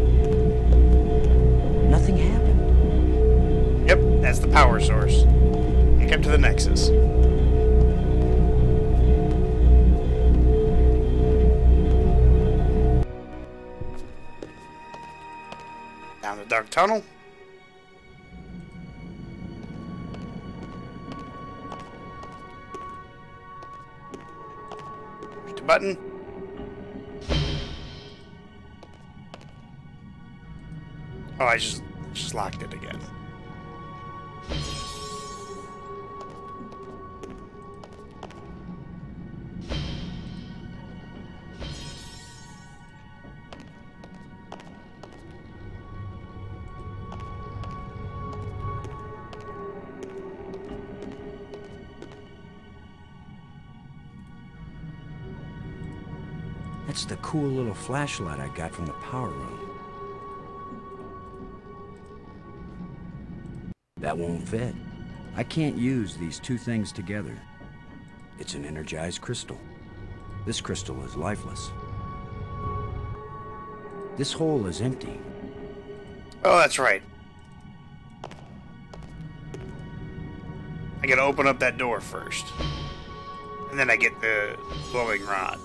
Nothing happened. Yep, that's the power source. Take up to the Nexus. Down the dark tunnel. Push the button. Oh, I just locked it again. That's the cool little flashlight I got from the power room. That won't fit. I can't use these two things together. It's an energized crystal. This crystal is lifeless. This hole is empty. Oh, that's right. I gotta open up that door first. And then I get the glowing rod.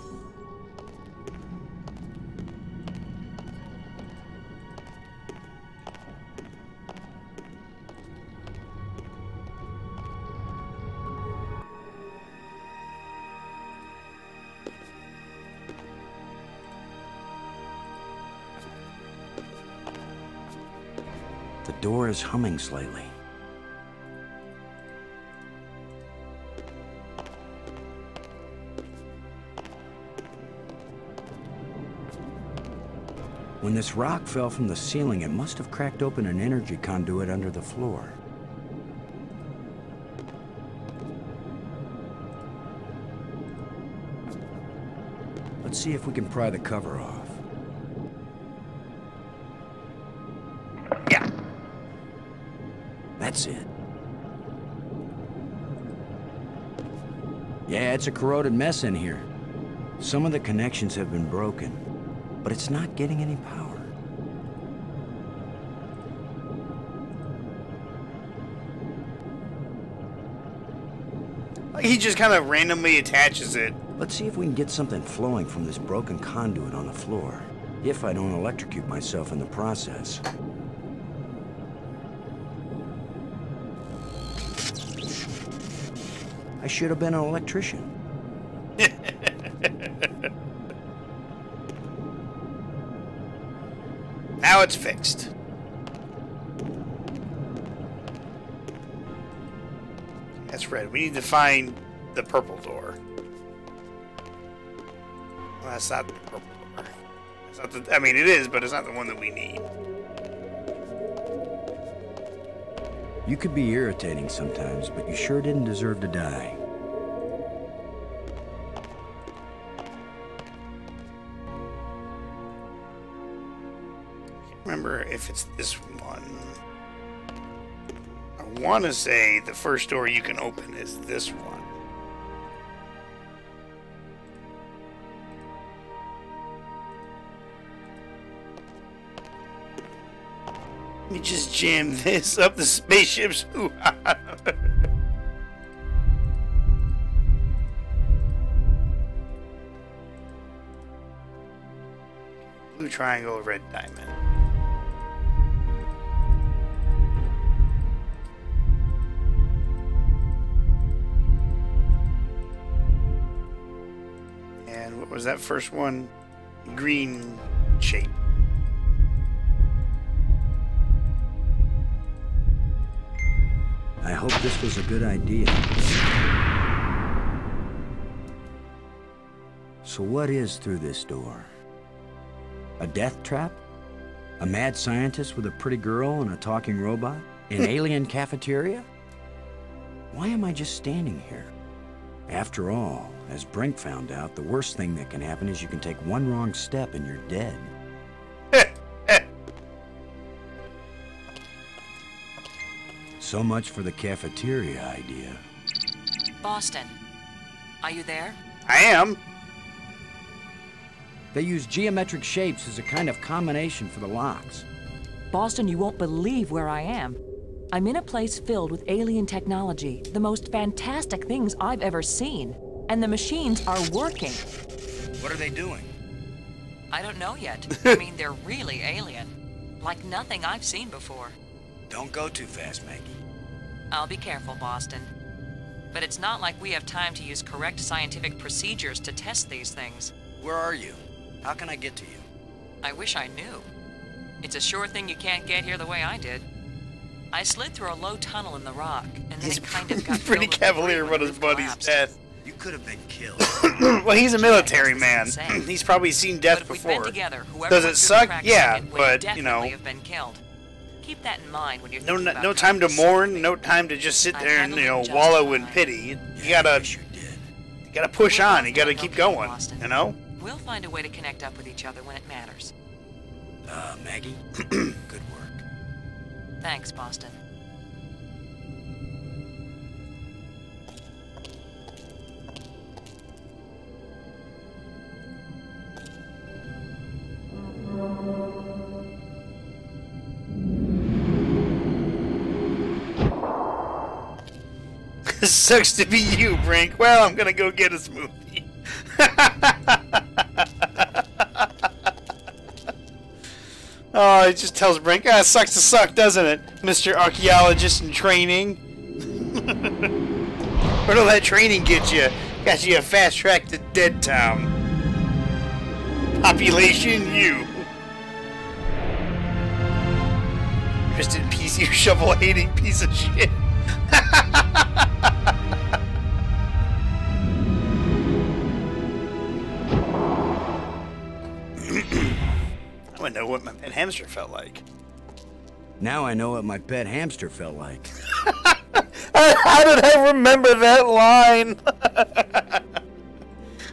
The door is humming slightly. When this rock fell from the ceiling, it must have cracked open an energy conduit under the floor. Let's see if we can pry the cover off. Yeah. That's it. Yeah, it's a corroded mess in here. Some of the connections have been broken, but it's not getting any power. Like he just kind of randomly attaches it. Let's see if we can get something flowing from this broken conduit on the floor, if I don't electrocute myself in the process. I should have been an electrician. Now it's fixed. That's red. We need to find the purple door. Well, that's not the purple door. It's not the, I mean, it is, but it's not the one that we need. You could be irritating sometimes, but you sure didn't deserve to die. Remember if it's this one. I want to say the first door you can open is this one. Let me just jam this up the spaceship's hoo-ha. Blue triangle, red diamond. And what was that first one? Green shape. I hope this was a good idea. So what is through this door? A death trap? A mad scientist with a pretty girl and a talking robot? An alien cafeteria? Why am I just standing here? After all, as Brink found out, the worst thing that can happen is you can take one wrong step and you're dead. So much for the cafeteria idea. Boston, are you there? I am. They use geometric shapes as a kind of combination for the locks. Boston, you won't believe where I am. I'm in a place filled with alien technology, the most fantastic things I've ever seen. And the machines are working. What are they doing? I don't know yet. I mean, they're really alien. Like nothing I've seen before. Don't go too fast, Maggie. I'll be careful, Boston. But it's not like we have time to use correct scientific procedures to test these things. Where are you? How can I get to you? I wish I knew. It's a sure thing you can't get here the way I did. I slid through a low tunnel in the rock, and then it kind of got pretty filled with cavalier debris about when his the roof buddy's collapsed. death. You could have been killed. Well, he's a military man. Insane. He's probably seen death But if we'd been before. together, whoever Does went it through the suck? cracks Yeah, would but, definitely you know. have been killed. Keep that in mind when you're No, thinking about no time to how mourn. No time to just sit I there and handled it just wallow in fine. pity. You I gotta wish you did. push We're on. both You gotta doing keep okay, going. Boston. You know. We'll find a way to connect up with each other when it matters. Maggie, good work. Thanks, Boston. Sucks to be you, Brink. Well, I'm gonna go get a smoothie. Oh, it just tells Brink, it sucks to suck, doesn't it, Mr. Archaeologist in training? Where'd all that training get you? Got you a fast track to Dead Town. Population you. Rest in peace, you shovel-hating piece of shit. I want to know what my pet hamster felt like. Now I know what my pet hamster felt like. How did I remember that line?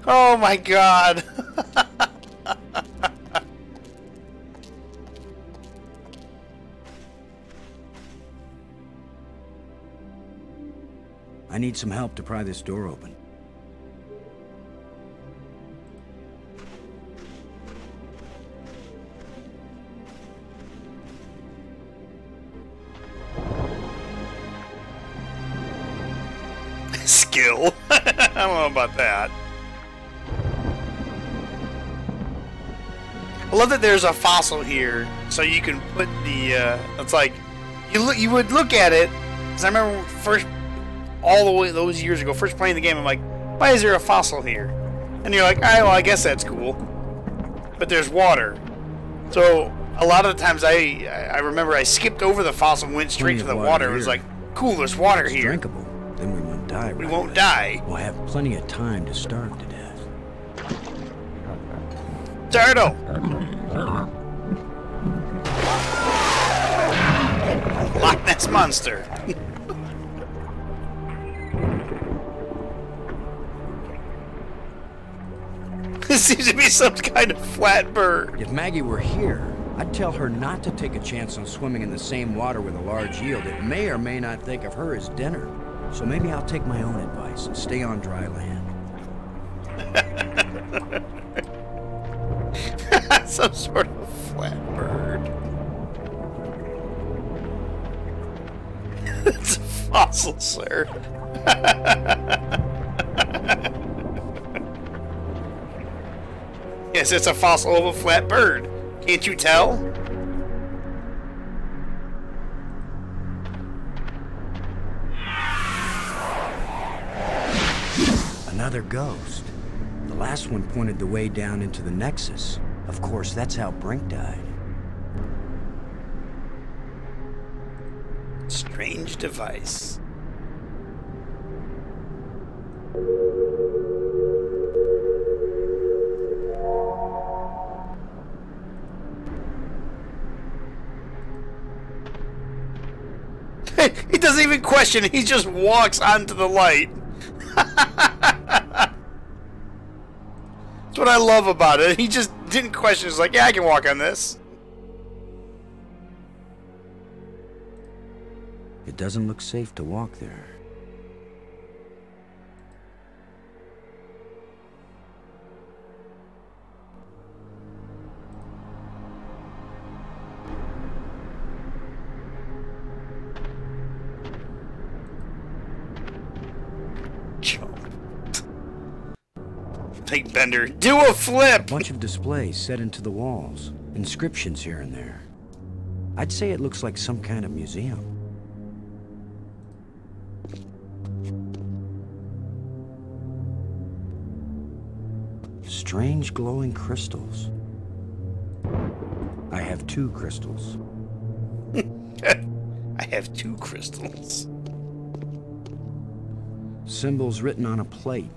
Oh my god. I need some help to pry this door open. Skill. I don't know about that. I love that there's a fossil here, so you can put the. It's like you would look at it, because I remember first, all the way those years ago, first playing the game. I'm like, why is there a fossil here? And you're like, well, I guess that's cool. But there's water, so a lot of the times I remember I skipped over the fossil and went straight to the water. It was like, cool, there's water It's here. drinkable. Then we won't die. We right won't away. die. We'll have plenty of time to starve to death. Turtle! Loch Ness Monster. This seems to be some kind of flat bird. If Maggie were here, I'd tell her not to take a chance on swimming in the same water with a large eel that may or may not think of her as dinner. So maybe I'll take my own advice and stay on dry land. Some sort of flat bird. It's a fossil, sir. Yes, it's a fossil of a flat bird. Can't you tell? Another ghost. The last one pointed the way down into the Nexus. Of course, that's how Brink died. Strange device. He doesn't even question it. He just walks onto the light. That's what I love about it. He just didn't question. He's like, yeah, I can walk on this. It doesn't look safe to walk there. Take Bender. Do a flip! A bunch of displays set into the walls. Inscriptions here and there. I'd say it looks like some kind of museum. Strange glowing crystals. I have 2 crystals. I have 2 crystals. Symbols written on a plate.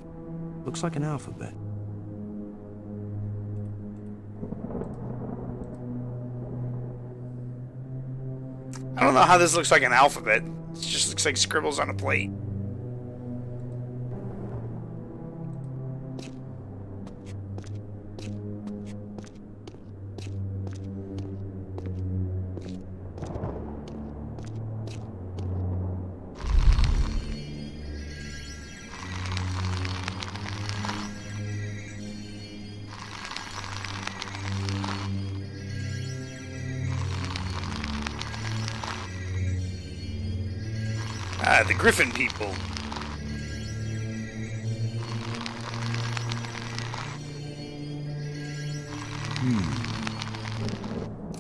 Looks like an alphabet. I don't know how this looks like an alphabet. It just looks like scribbles on a plate. Ah, the Griffin people.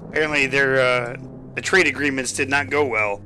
Apparently their the trade agreements did not go well.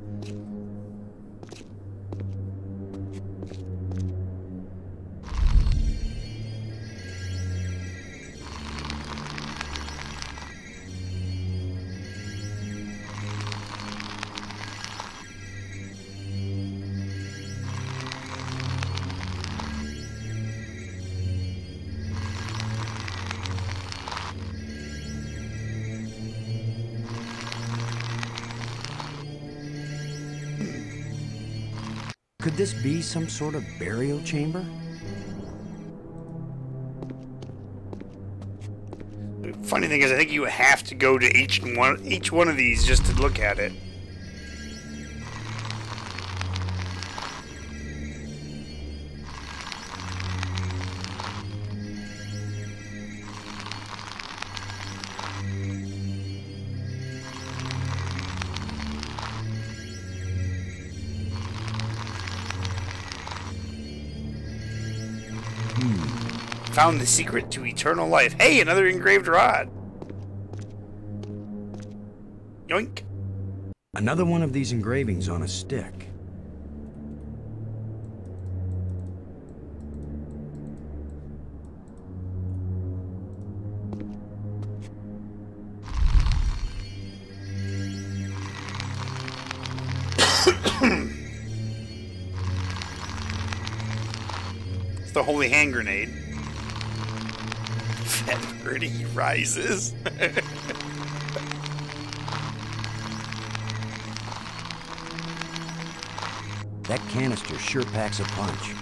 Could this be some sort of burial chamber? Funny thing is, I think you have to go to each one of these just to look at it. Found the secret to eternal life. Hey, another engraved rod. Yoink. Another one of these engravings on a stick. It's the holy hand grenade. Fat birdie rises. That canister sure packs a punch.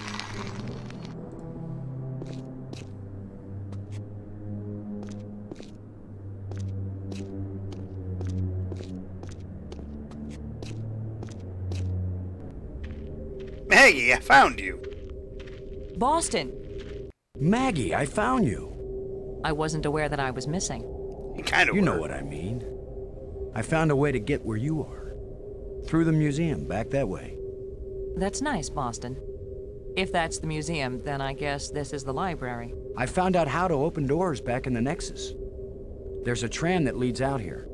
Maggie, I found you. Boston! Maggie, I found you. I wasn't aware that I was missing. You kind of You know what I mean. I found a way to get where you are. Through the museum, back that way. That's nice, Boston. If that's the museum, then I guess this is the library. I found out how to open doors back in the Nexus. There's a tram that leads out here.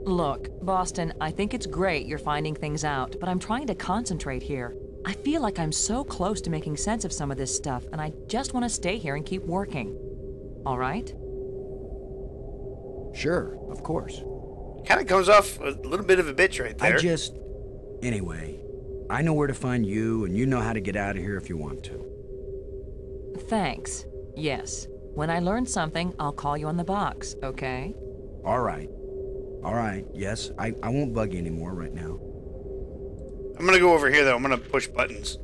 Look, Boston, I think it's great you're finding things out, but I'm trying to concentrate here. I feel like I'm so close to making sense of some of this stuff, and I just want to stay here and keep working. All right? Sure, of course. Kind of comes off a little bit of a bitch right there. Anyway, I know where to find you, and you know how to get out of here if you want to. Thanks. Yes. When I learn something, I'll call you on the box, okay? All right. All right, yes, I won't bug you anymore right now. I'm gonna go over here, though. I'm gonna push buttons.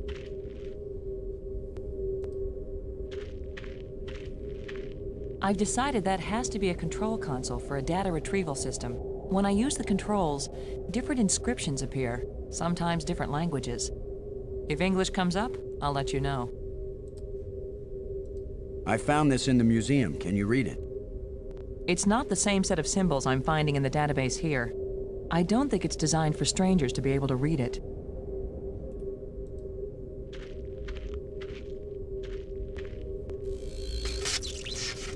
I've decided that has to be a control console for a data retrieval system. When I use the controls, different inscriptions appear, sometimes different languages. If English comes up, I'll let you know. I found this in the museum. Can you read it? It's not the same set of symbols I'm finding in the database here. I don't think it's designed for strangers to be able to read it.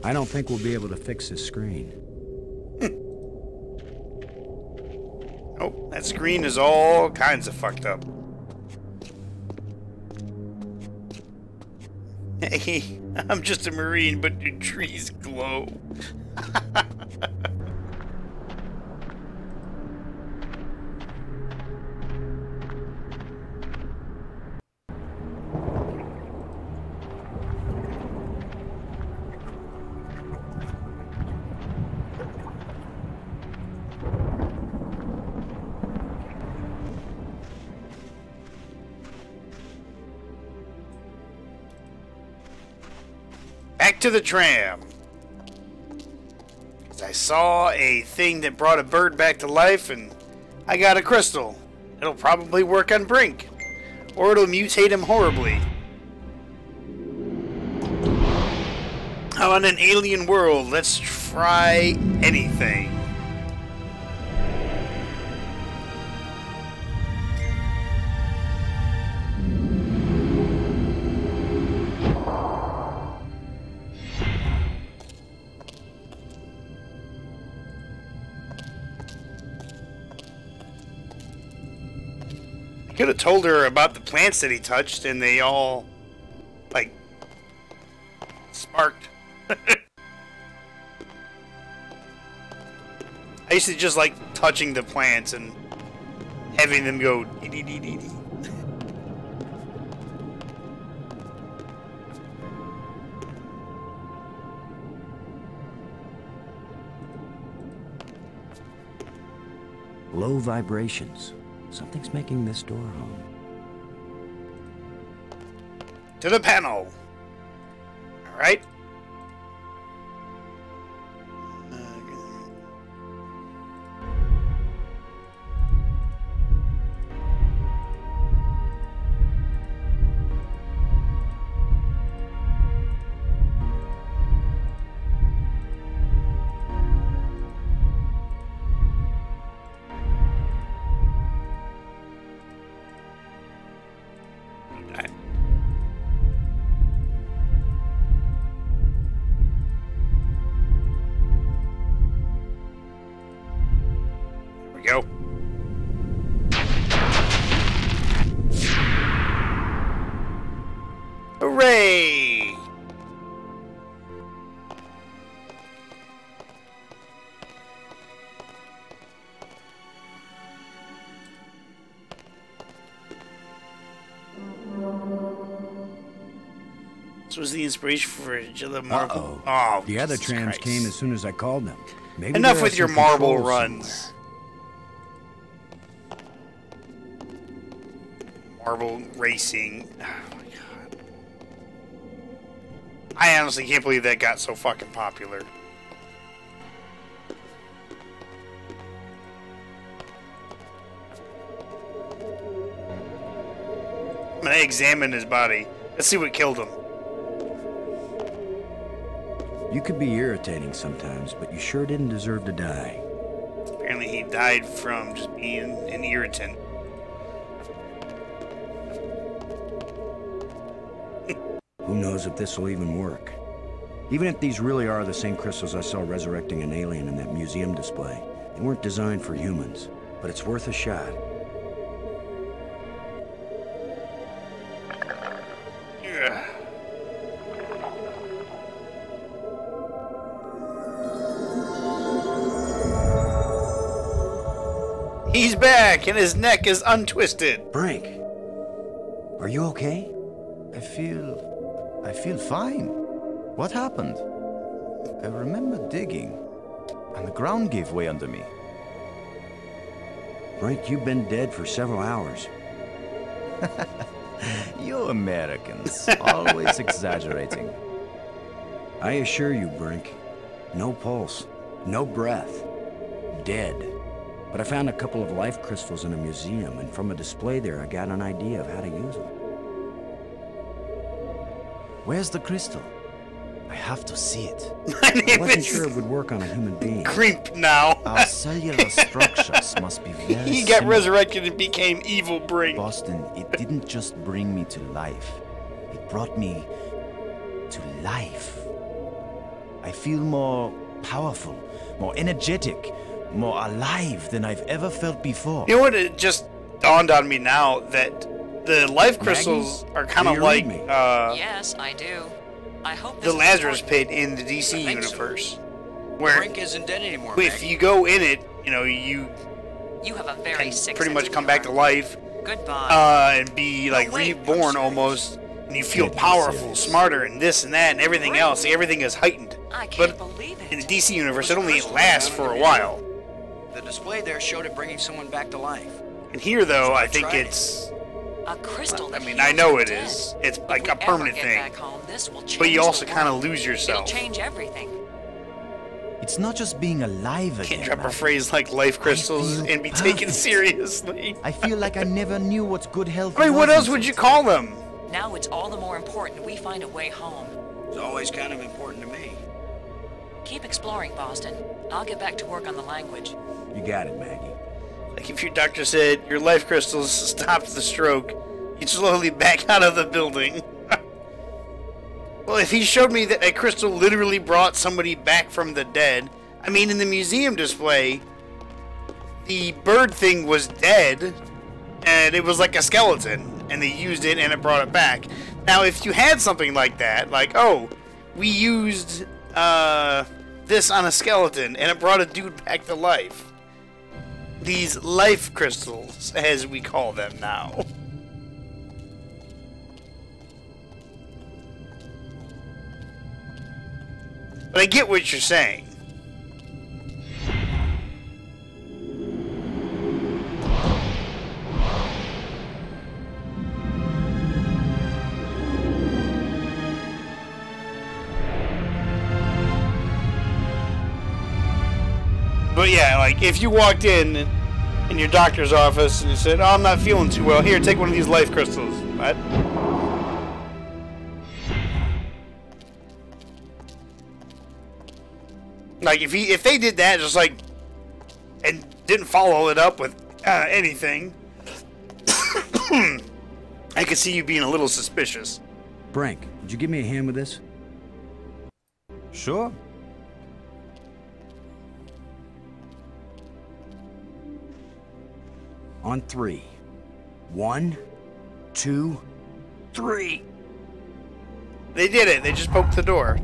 I don't think we'll be able to fix this screen. Oh, that screen is all kinds of fucked up. Hey, I'm just a Marine, but your trees glow. Back to the tram. 'Cause I saw a thing that brought a bird back to life, and I got a crystal. It'll probably work on Brink, or it'll mutate him horribly. I'm on an alien world. Let's try anything. Could have told her about the plants that he touched, and they all, like, sparked. I used to just like touching the plants and having them go dee dee dee dee dee. Low vibrations. Something's making this door hum. To the panel. All right. Go. Hooray! This was the inspiration for the marble. Oh, the other Jesus trams Christ. came as soon as I called them. Maybe Enough there are with your some marble controls runs. somewhere. Marble racing. Oh my god. I honestly can't believe that got so fucking popular. I'm an I examine his body. Let's see what killed him. You could be irritating sometimes, but you sure didn't deserve to die. Apparently he died from just being an irritant. Who knows if this will even work? Even if these really are the same crystals I saw resurrecting an alien in that museum display, they weren't designed for humans, but it's worth a shot. He's back, and his neck is untwisted. Brink, are you okay? I feel fine. What happened? I remember digging, and the ground gave way under me. Brink, you've been dead for several hours. You Americans, always exaggerating. I assure you, Brink, no pulse, no breath, dead. But I found a couple of life crystals in a museum, and from a display there, I got an idea of how to use them. Where's the crystal? I have to see it. I wasn't sure it would work on a human being. Creep now. Our cellular structures must be very He got similar. resurrected and became evil Brink. Boston, it didn't just bring me to life. It brought me to life. I feel more powerful, more energetic, more alive than I've ever felt before. You know what? It just dawned on me now that the life crystals are kind of like yes, I do. I hope the Lazarus Pit in the DC universe, where Brink isn't dead anymore. if you go in it, you know you have a very sick pretty sense much of come back to life, Goodbye. and be like reborn almost, and you feel powerful, smarter, and this and that and everything else. Everything is heightened. I can't But believe it. in the DC universe, it only lasts for a while. The display there showed it bringing someone back to life. And here, though, So I I think tried it's. A crystal. I that mean, heals I know the it dead. is. It's If like we a ever permanent get thing. back home, this will But you change also the kind of world. lose yourself. It'll change everything. It's not just being alive again. Can't drop a man. phrase like life crystals feel and be taken perfect. seriously. I feel like I never knew what good health I mean, what was else would you call them? Now it's all the more important we find a way home. It's always kind of important to me. Keep exploring, Boston. I'll get back to work on the language. You got it, Maggie. Like if your doctor said your life crystals stopped the stroke, you'd slowly back out of the building. Well, if he showed me that a crystal literally brought somebody back from the dead, I mean, in the museum display, the bird thing was dead, and it was like a skeleton, and they used it and it brought it back. Now, if you had something like that, like, oh, we used this on a skeleton, and it brought a dude back to life. These life crystals, as we call them now. But I get what you're saying. But yeah, like if you walked in your doctor's office and you said, "Oh, I'm not feeling too well. Here, take one of these life crystals." What? Like if they did that, just like, and didn't follow it up with anything, I could see you being a little suspicious. Brink, would you give me a hand with this? Sure. On 3. 1, 2, 3. They did it. They just poked the door.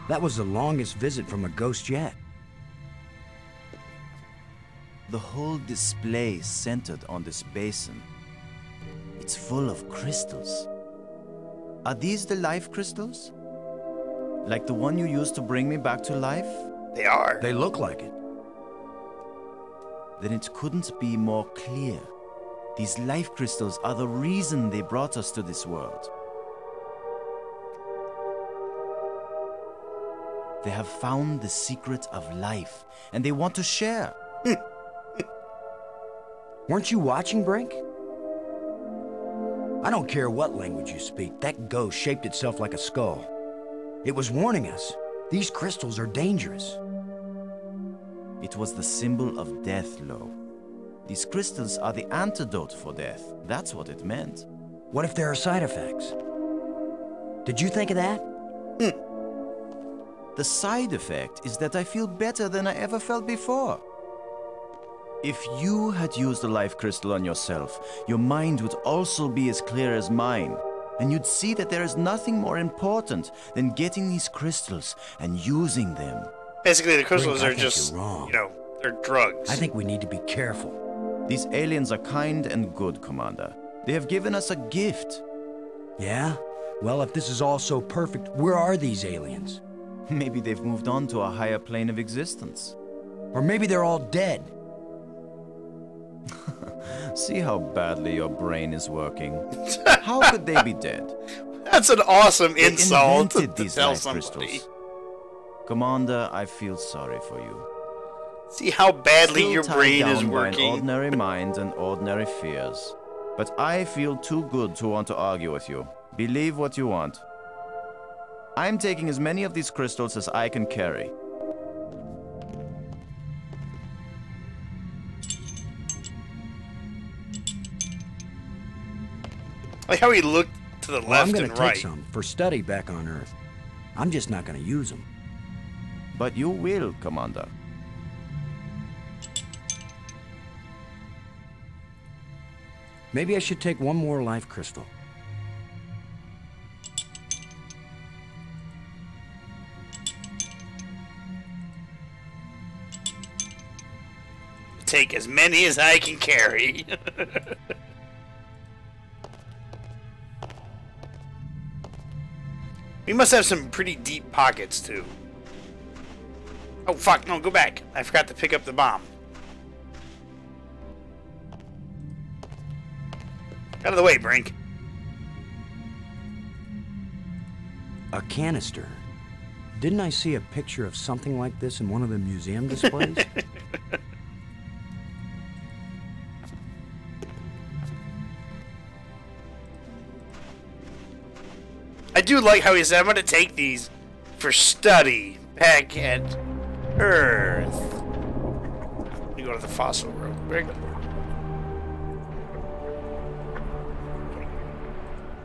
That was the longest visit from a ghost yet. The whole display centered on this basin. It's full of crystals. Are these the life crystals? Like the one you used to bring me back to life? They are. They look like it. Then it couldn't be more clear. These life crystals are the reason they brought us to this world. They have found the secret of life, and they want to share. Weren't you watching, Brink? I don't care what language you speak, that ghost shaped itself like a skull. It was warning us. These crystals are dangerous. It was the symbol of death, Lo. These crystals are the antidote for death. That's what it meant. What if there are side effects? Did you think of that? The side effect is that I feel better than I ever felt before. If you had used a life crystal on yourself, your mind would also be as clear as mine. And you'd see that there is nothing more important than getting these crystals and using them. Basically, the crystals Brink, are just, you know, they're drugs. I think we need to be careful. These aliens are kind and good, Commander. They have given us a gift. Yeah? Well, if this is all so perfect, where are these aliens? Maybe they've moved on to a higher plane of existence. Or maybe they're all dead. See how badly your brain is working. How could they be dead? That's an awesome insult They invented to these tell life somebody. crystals. Commander, I feel sorry for you. See how badly Still your tied brain down is by an working. ordinary mind and ordinary fears. But I feel too good to want to argue with you. Believe what you want. I'm taking as many of these crystals as I can carry. Like how he looked to the Well, left I'm gonna and take right. some for study back on Earth. I'm just not gonna use them. But you will, Commander. Maybe I should take one more life crystal. Take as many as I can carry. We must have some pretty deep pockets, too. Oh, fuck, no, go back. I forgot to pick up the bomb. Out of the way, Brink. A canister. Didn't I see a picture of something like this in one of the museum displays? I do like how he said, I'm going to take these for study back at Earth. Let me go to the fossil real quick.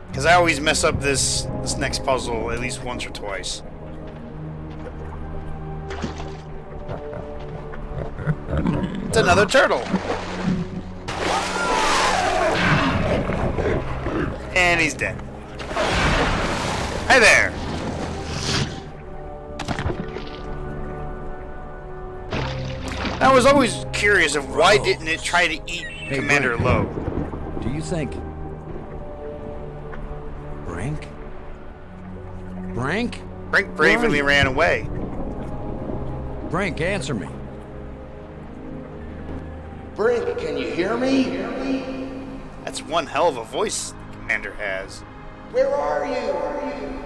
Because I always mess up this next puzzle at least once or twice. It's another turtle. And he's dead. Hi there. I was always curious of why didn't it try to eat Commander Brink. Lo? Do you think... Brink? Brink? Brink bravely ran away. Brink, answer me. Brink, can you hear me? That's one hell of a voice Commander has. Where are you?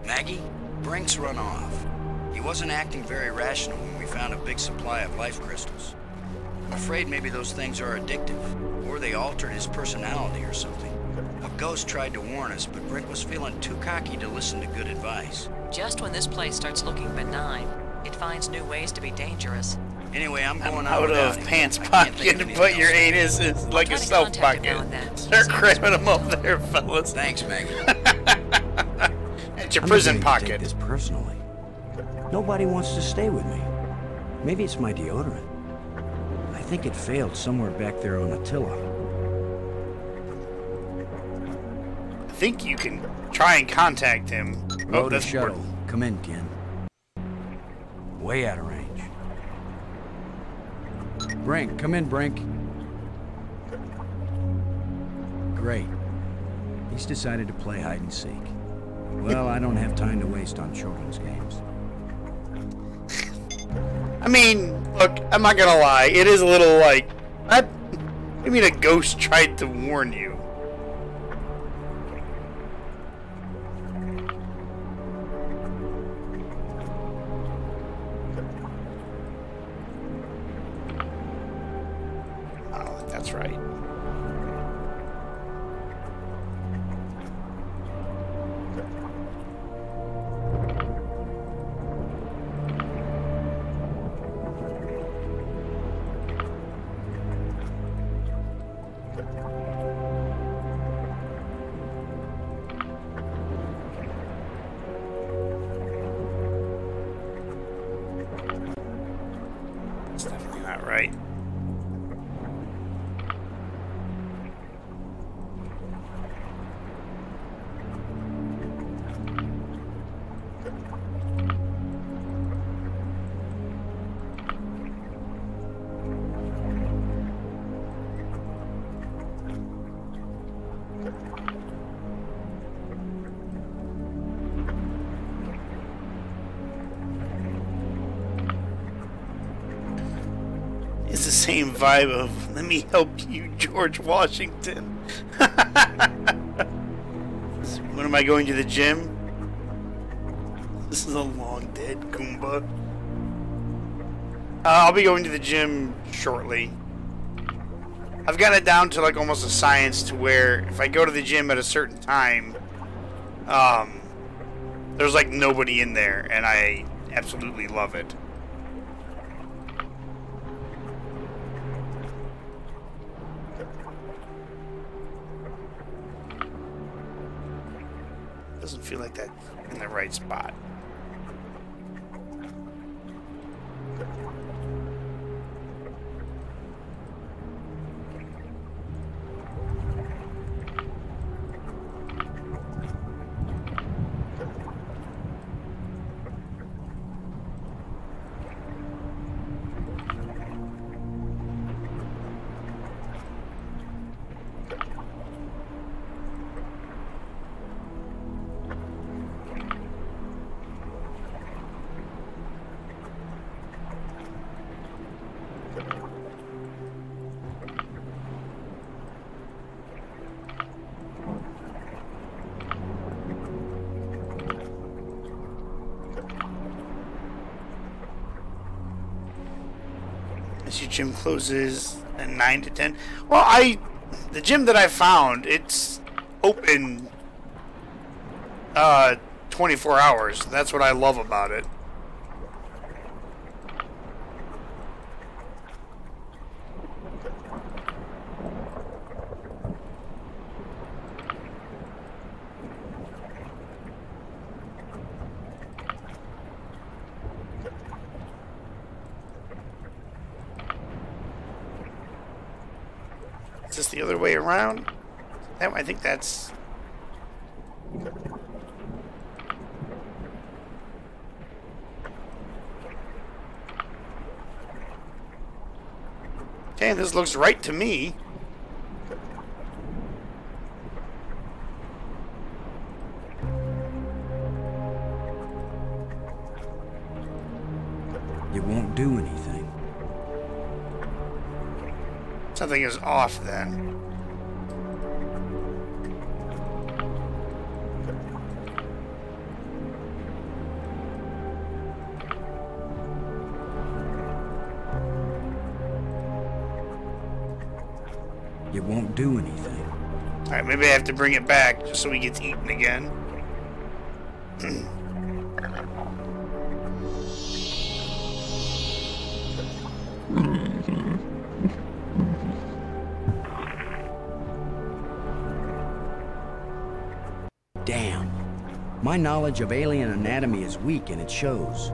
Maggie, Brink's run off. He wasn't acting very rational when we found a big supply of life crystals. I'm afraid maybe those things are addictive, or they altered his personality or something. A ghost tried to warn us, but Brink was feeling too cocky to listen to good advice. Just when this place starts looking benign, it finds new ways to be dangerous. Anyway, I'm going Out without of him. pants I can't pocket, think of but anything your else. anus is like a try to self contact him pocket. now and then. Start cramming them up there, fellas. Thanks, Maggie. At your I'm prison beginning to pocket. take this personally. Nobody wants to stay with me. Maybe it's my deodorant. I think it failed somewhere back there on Attila. I think you can try and contact him. Oh, Load a that's shuttle. important. Come in, Ken. Way out of range. Brink, come in, Brink. Great. He's decided to play hide and seek. Well, I don't have time to waste on children's games. I mean, look, I'm not gonna lie. It is a little like, what? I mean, a ghost tried to warn you. Oh, that's right. It's definitely not right. It's the same vibe of, let me help you, George Washington. When am I going to the gym? This is a long dead Goomba. I'll be going to the gym shortly. I've got it down to like almost a science to where if I go to the gym at a certain time, there's like nobody in there, and I absolutely love it. Doesn't feel like that's in the right spot. Your gym closes at 9 to 10. Well, the gym that I found, it's open 24 hours. That's what I love about it. Is this the other way around? I think that's... Okay, this looks right to me. It won't do anything. Something is off then. It won't do anything. Alright, maybe I have to bring it back just so he gets eaten again. Damn. My knowledge of alien anatomy is weak, and it shows.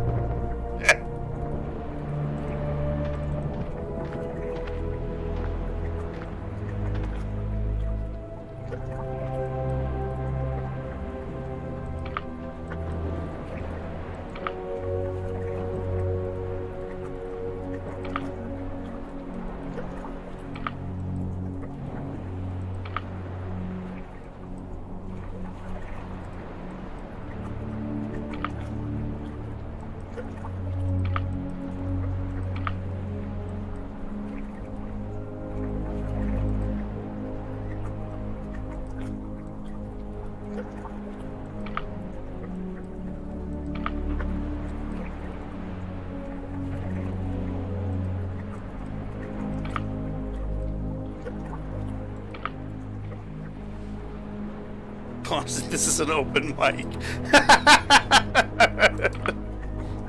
Boston, this is an open mic.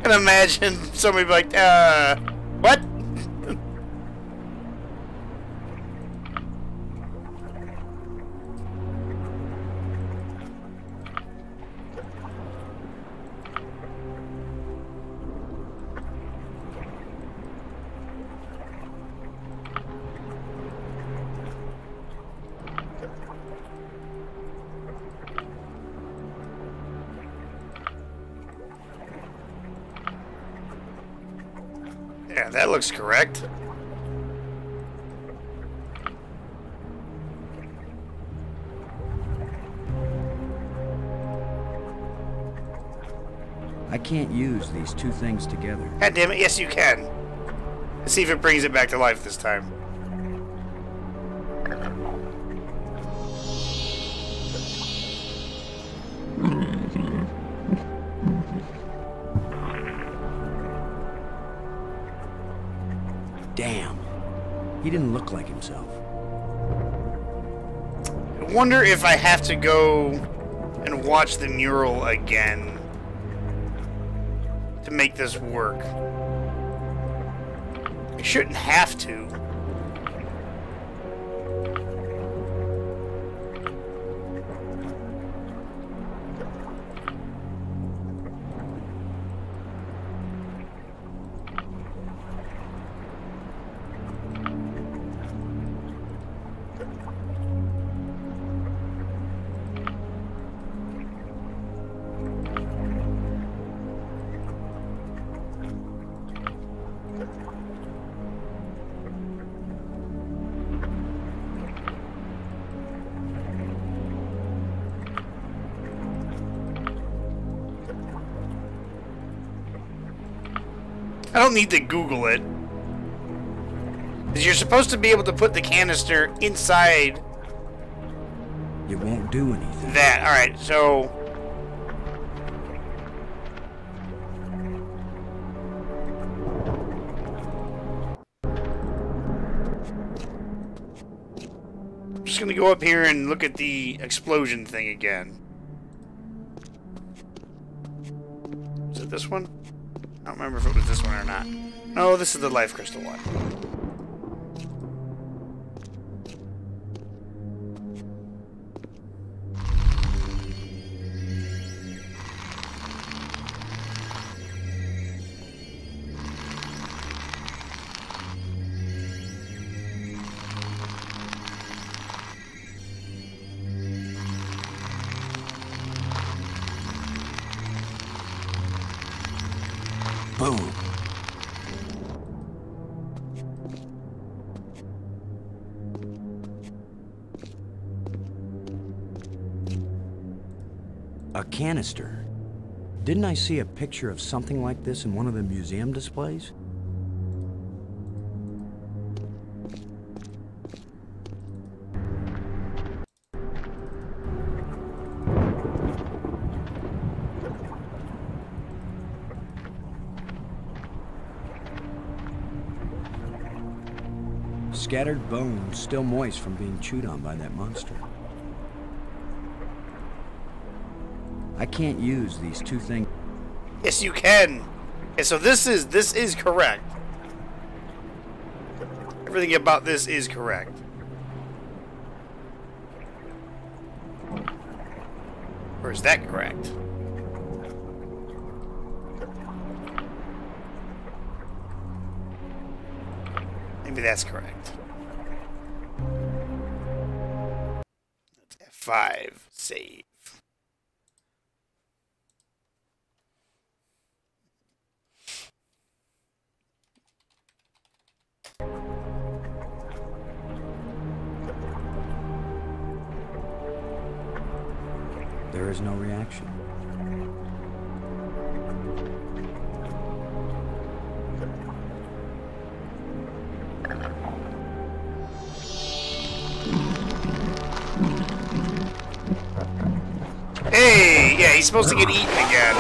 And imagine somebody be like, what? Yeah, that looks correct. I can't use these two things together. God damn it, yes you can. Let's see if it brings it back to life this time. Damn. He didn't look like himself. I wonder if I have to go and watch the mural again to make this work. I shouldn't have to. I don't need to Google it. Because you're supposed to be able to put the canister inside. It won't do anything. That. Alright, so... I'm just gonna go up here and look at the explosion thing again. Is it this one? I don't remember if it was this one or not. No, this is the life crystal one. Boom. A canister. Didn't I see a picture of something like this in one of the museum displays? Scattered bones, still moist from being chewed on by that monster. I can't use these two things. Yes, you can. Okay, so this is correct. Everything about this is correct. Or is that correct? Maybe that's correct. Let's F5, save. There is no reaction. Hey, yeah, he's supposed to get eaten again.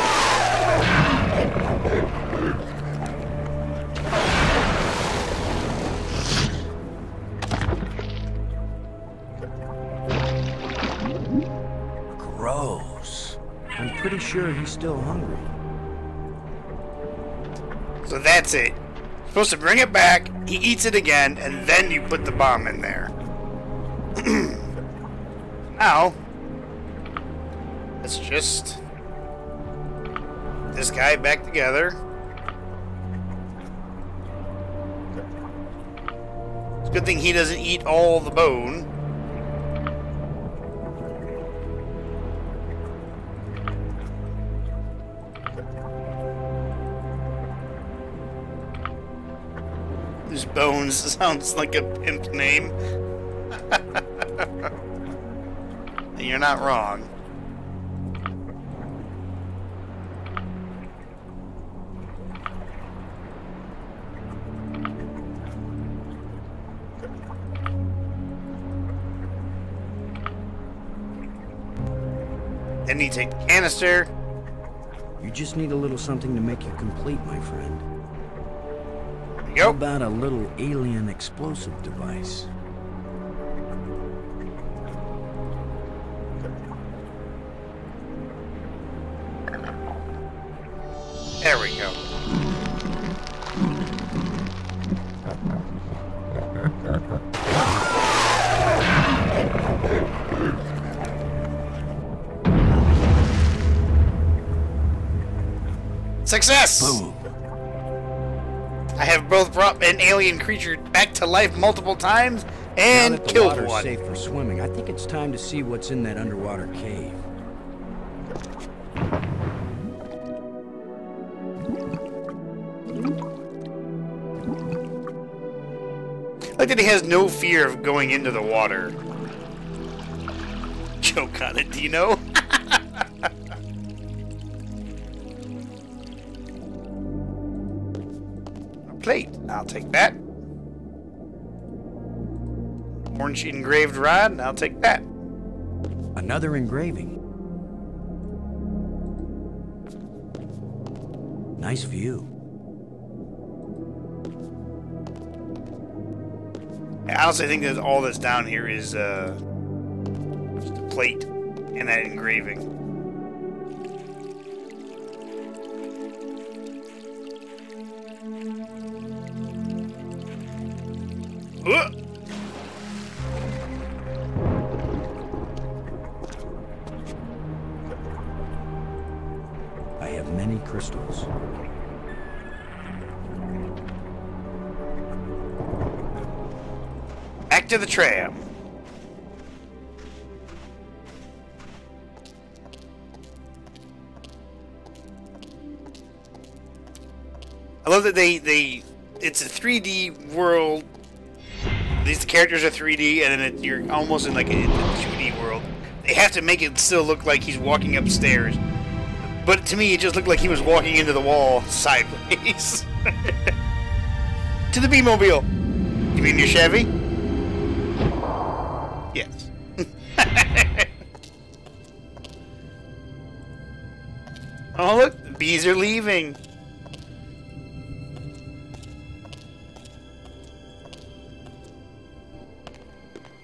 pretty sure he's still hungry. So that's it. You're supposed to bring it back, he eats it again, and then you put the bomb in there. Now, let's just this guy back together. It's a good thing he doesn't eat all the bone. His bones sounds like a pimp name. You're not wrong. Then you take the canister. You just need a little something to make you complete, my friend. There you go. How about a little alien explosive device? There we go. Success! Boom. I have both brought an alien creature back to life multiple times and Now that the killed water's one. safe for swimming, I think it's time to see what's in that underwater cave. Like that he has no fear of going into the water. Choke on it, do you know? A plate. I'll take that. Orange engraved rod. I'll take that. Another engraving. Nice view. I honestly think that all that's down here is just a plate and that engraving. Ugh. I have many crystals. Back to the tram. I love that it's a 3D world. These characters are 3D, and then you're almost in like a 2D world. They have to make it still look like he's walking upstairs. But to me, it just looked like he was walking into the wall sideways. To the B-Mobile. You mean your Chevy? Yes. Oh, look, the bees are leaving.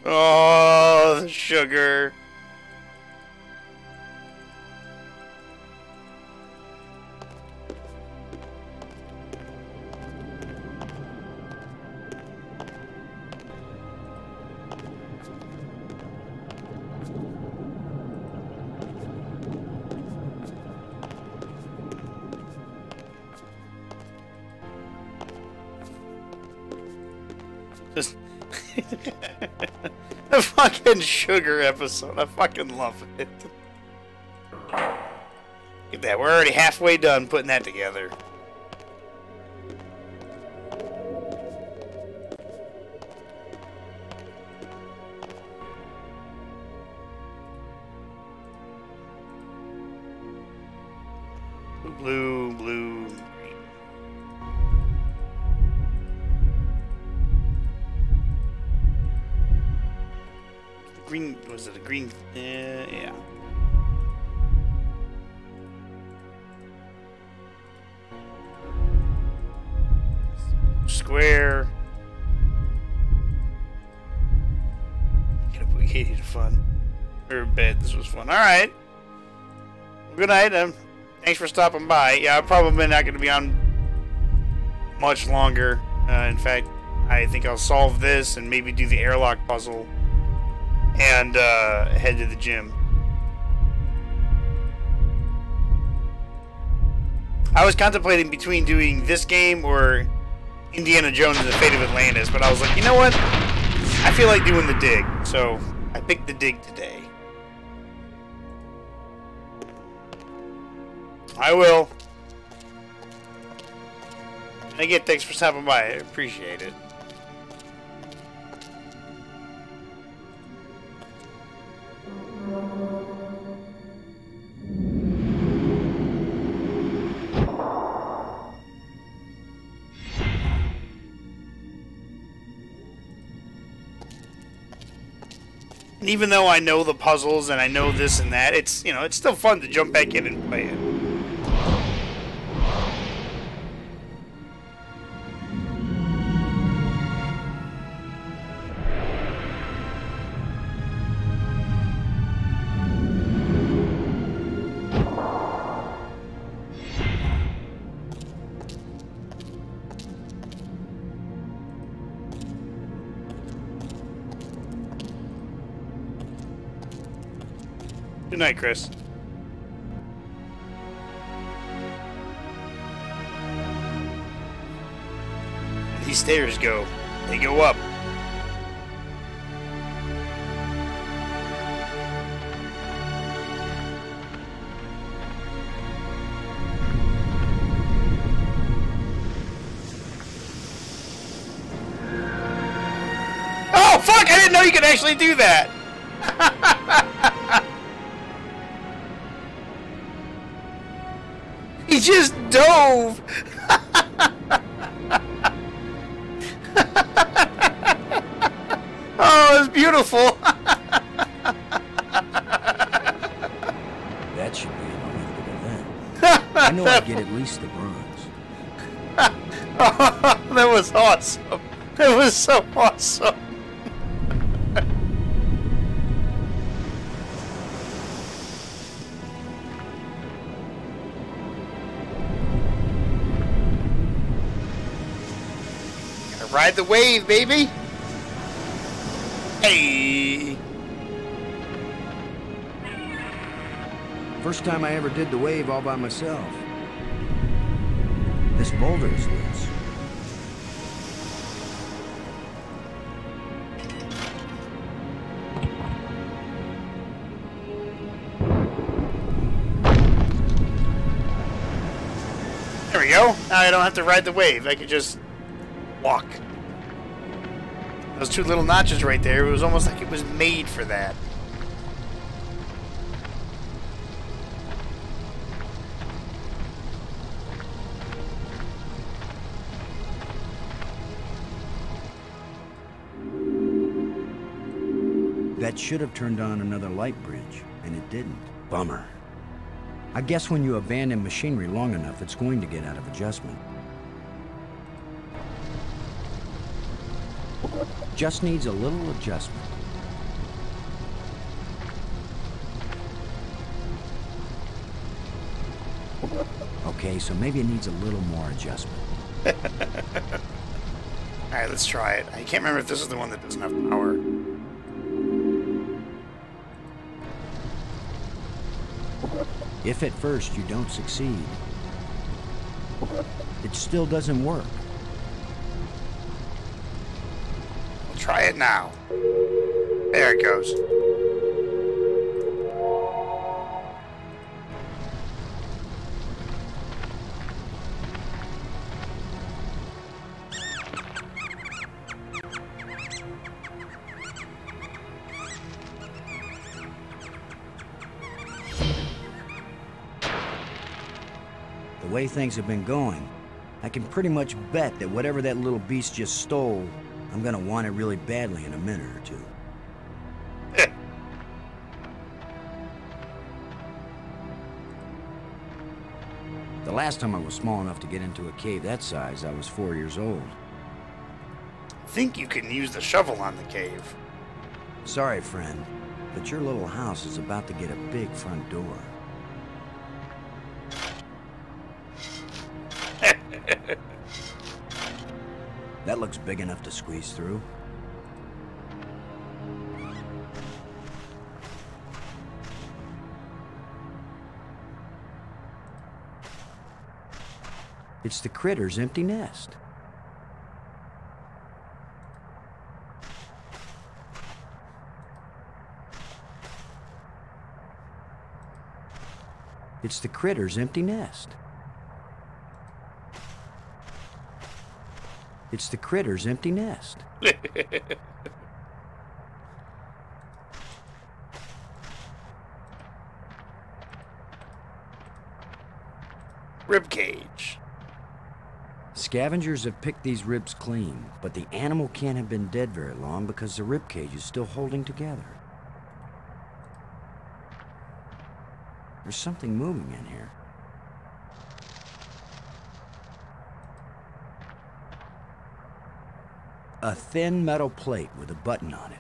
Oh, the sugar. Just the fucking sugar episode. I fucking love it. Look at that. We're already halfway done putting that together. Blue, blue, green. Green, was it a green? Yeah. Square. Gotta put Katie to fun. Or bed, this was fun. Alright. Good night, and thanks for stopping by. Yeah, I'm probably not going to be on much longer. In fact, I think I'll solve this and maybe do the airlock puzzle and head to the gym. I was contemplating between doing this game or Indiana Jones and the Fate of Atlantis, but I was like, you know what? I feel like doing the dig, so I picked the dig today. I will. And again, thanks for stopping by. I appreciate it. And even though I know the puzzles and I know this and that, it's, you know, it's still fun to jump back in and play it. Good night, Chris. These stairs go. They go up. Oh, fuck! I didn't know you could actually do that! He just dove! Oh, it's beautiful! That should be an Olympic event. I know I'd get at least the bronze. Oh, that was awesome! That was so awesome! Ride the wave, baby! Hey! First time I ever did the wave all by myself. This boulder is loose. There we go. Now I don't have to ride the wave. I could just walk. Those two little notches right there, it was almost like it was made for that. That should have turned on another light bridge, and it didn't. Bummer. I guess when you abandon machinery long enough, it's going to get out of adjustment. Just needs a little adjustment. Okay, so maybe it needs a little more adjustment. Alright, let's try it. I can't remember if this is the one that doesn't have power. If at first you don't succeed, it still doesn't work. Try it now. There it goes. The way things have been going, I can pretty much bet that whatever that little beast just stole, I'm gonna want it really badly in a minute or two. The last time I was small enough to get into a cave that size, I was 4 years old. I think you can use the shovel on the cave. Sorry, friend, but your little house is about to get a big front door. That looks big enough to squeeze through. It's the critter's empty nest. It's the critter's empty nest. It's the critter's empty nest. Ribcage. Scavengers have picked these ribs clean, but the animal can't have been dead very long because the ribcage is still holding together. There's something moving in here. A thin metal plate with a button on it.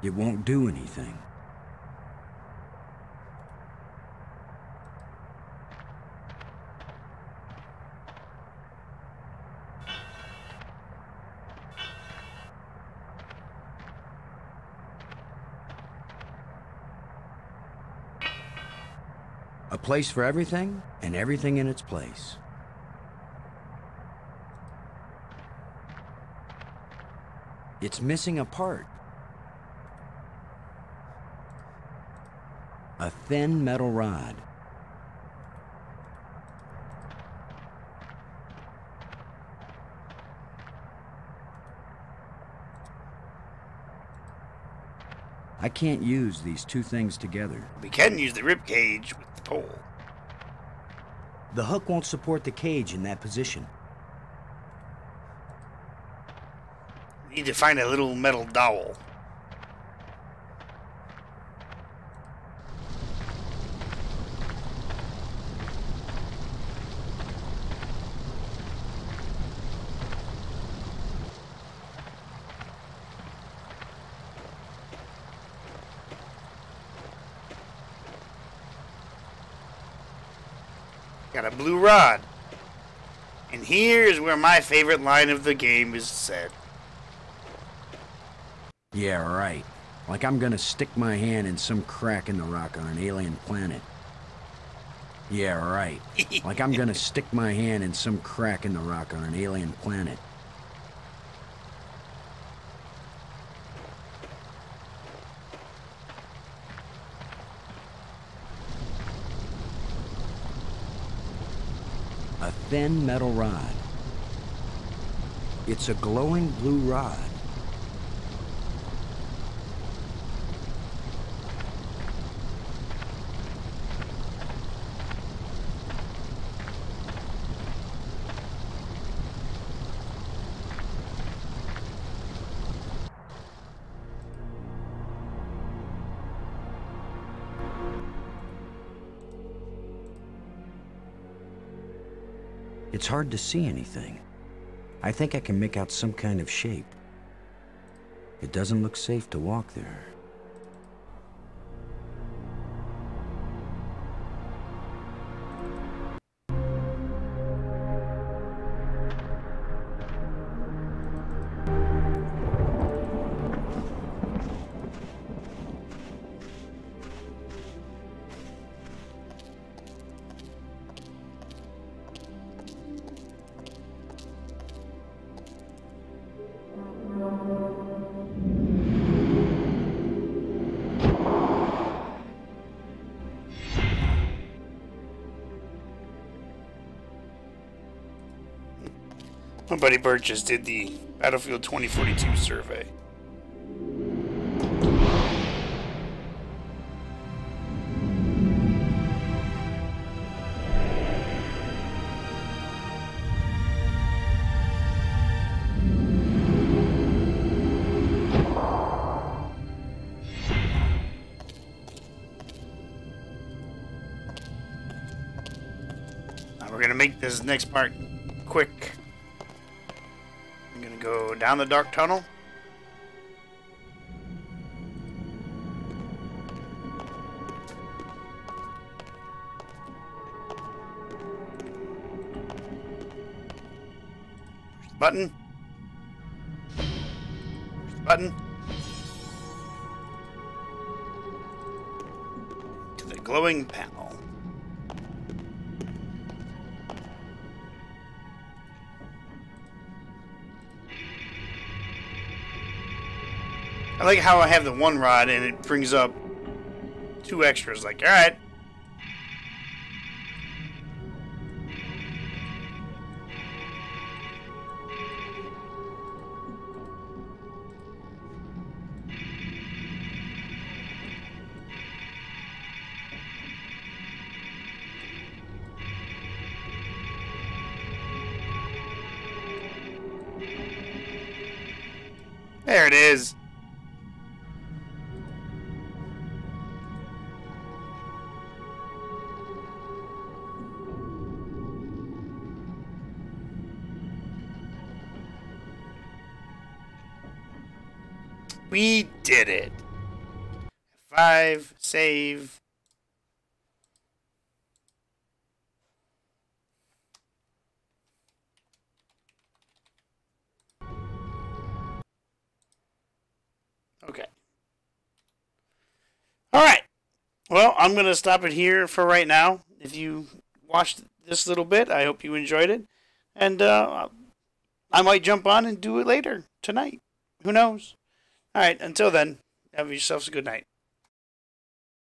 It won't do anything. A place for everything, and everything in its place. It's missing a part. A thin metal rod. I can't use these two things together. We can use the ribcage with the pole. The hook won't support the cage in that position. We need to find a little metal dowel. Got a blue rod. And here's where my favorite line of the game is said. Yeah, right. Like I'm gonna stick my hand in some crack in the rock on an alien planet. Yeah, right. Like I'm gonna stick my hand in some crack in the rock on an alien planet. A thin metal rod. It's a glowing blue rod. It's hard to see anything. I think I can make out some kind of shape. It doesn't look safe to walk there. My buddy Bert just did the Battlefield 2042 survey. Now we're gonna make this next part quick. I'm gonna go down the dark tunnel. Button. Button. To the glowing panel. I like how I have the one rod and it brings up 2 extras. Like, alright. There it is. We did it. 5, save. Okay. Alright. Well, I'm going to stop it here for right now. If you watched this little bit, I hope you enjoyed it. And I might jump on and do it later tonight. Who knows? Alright, until then, have yourselves a good night.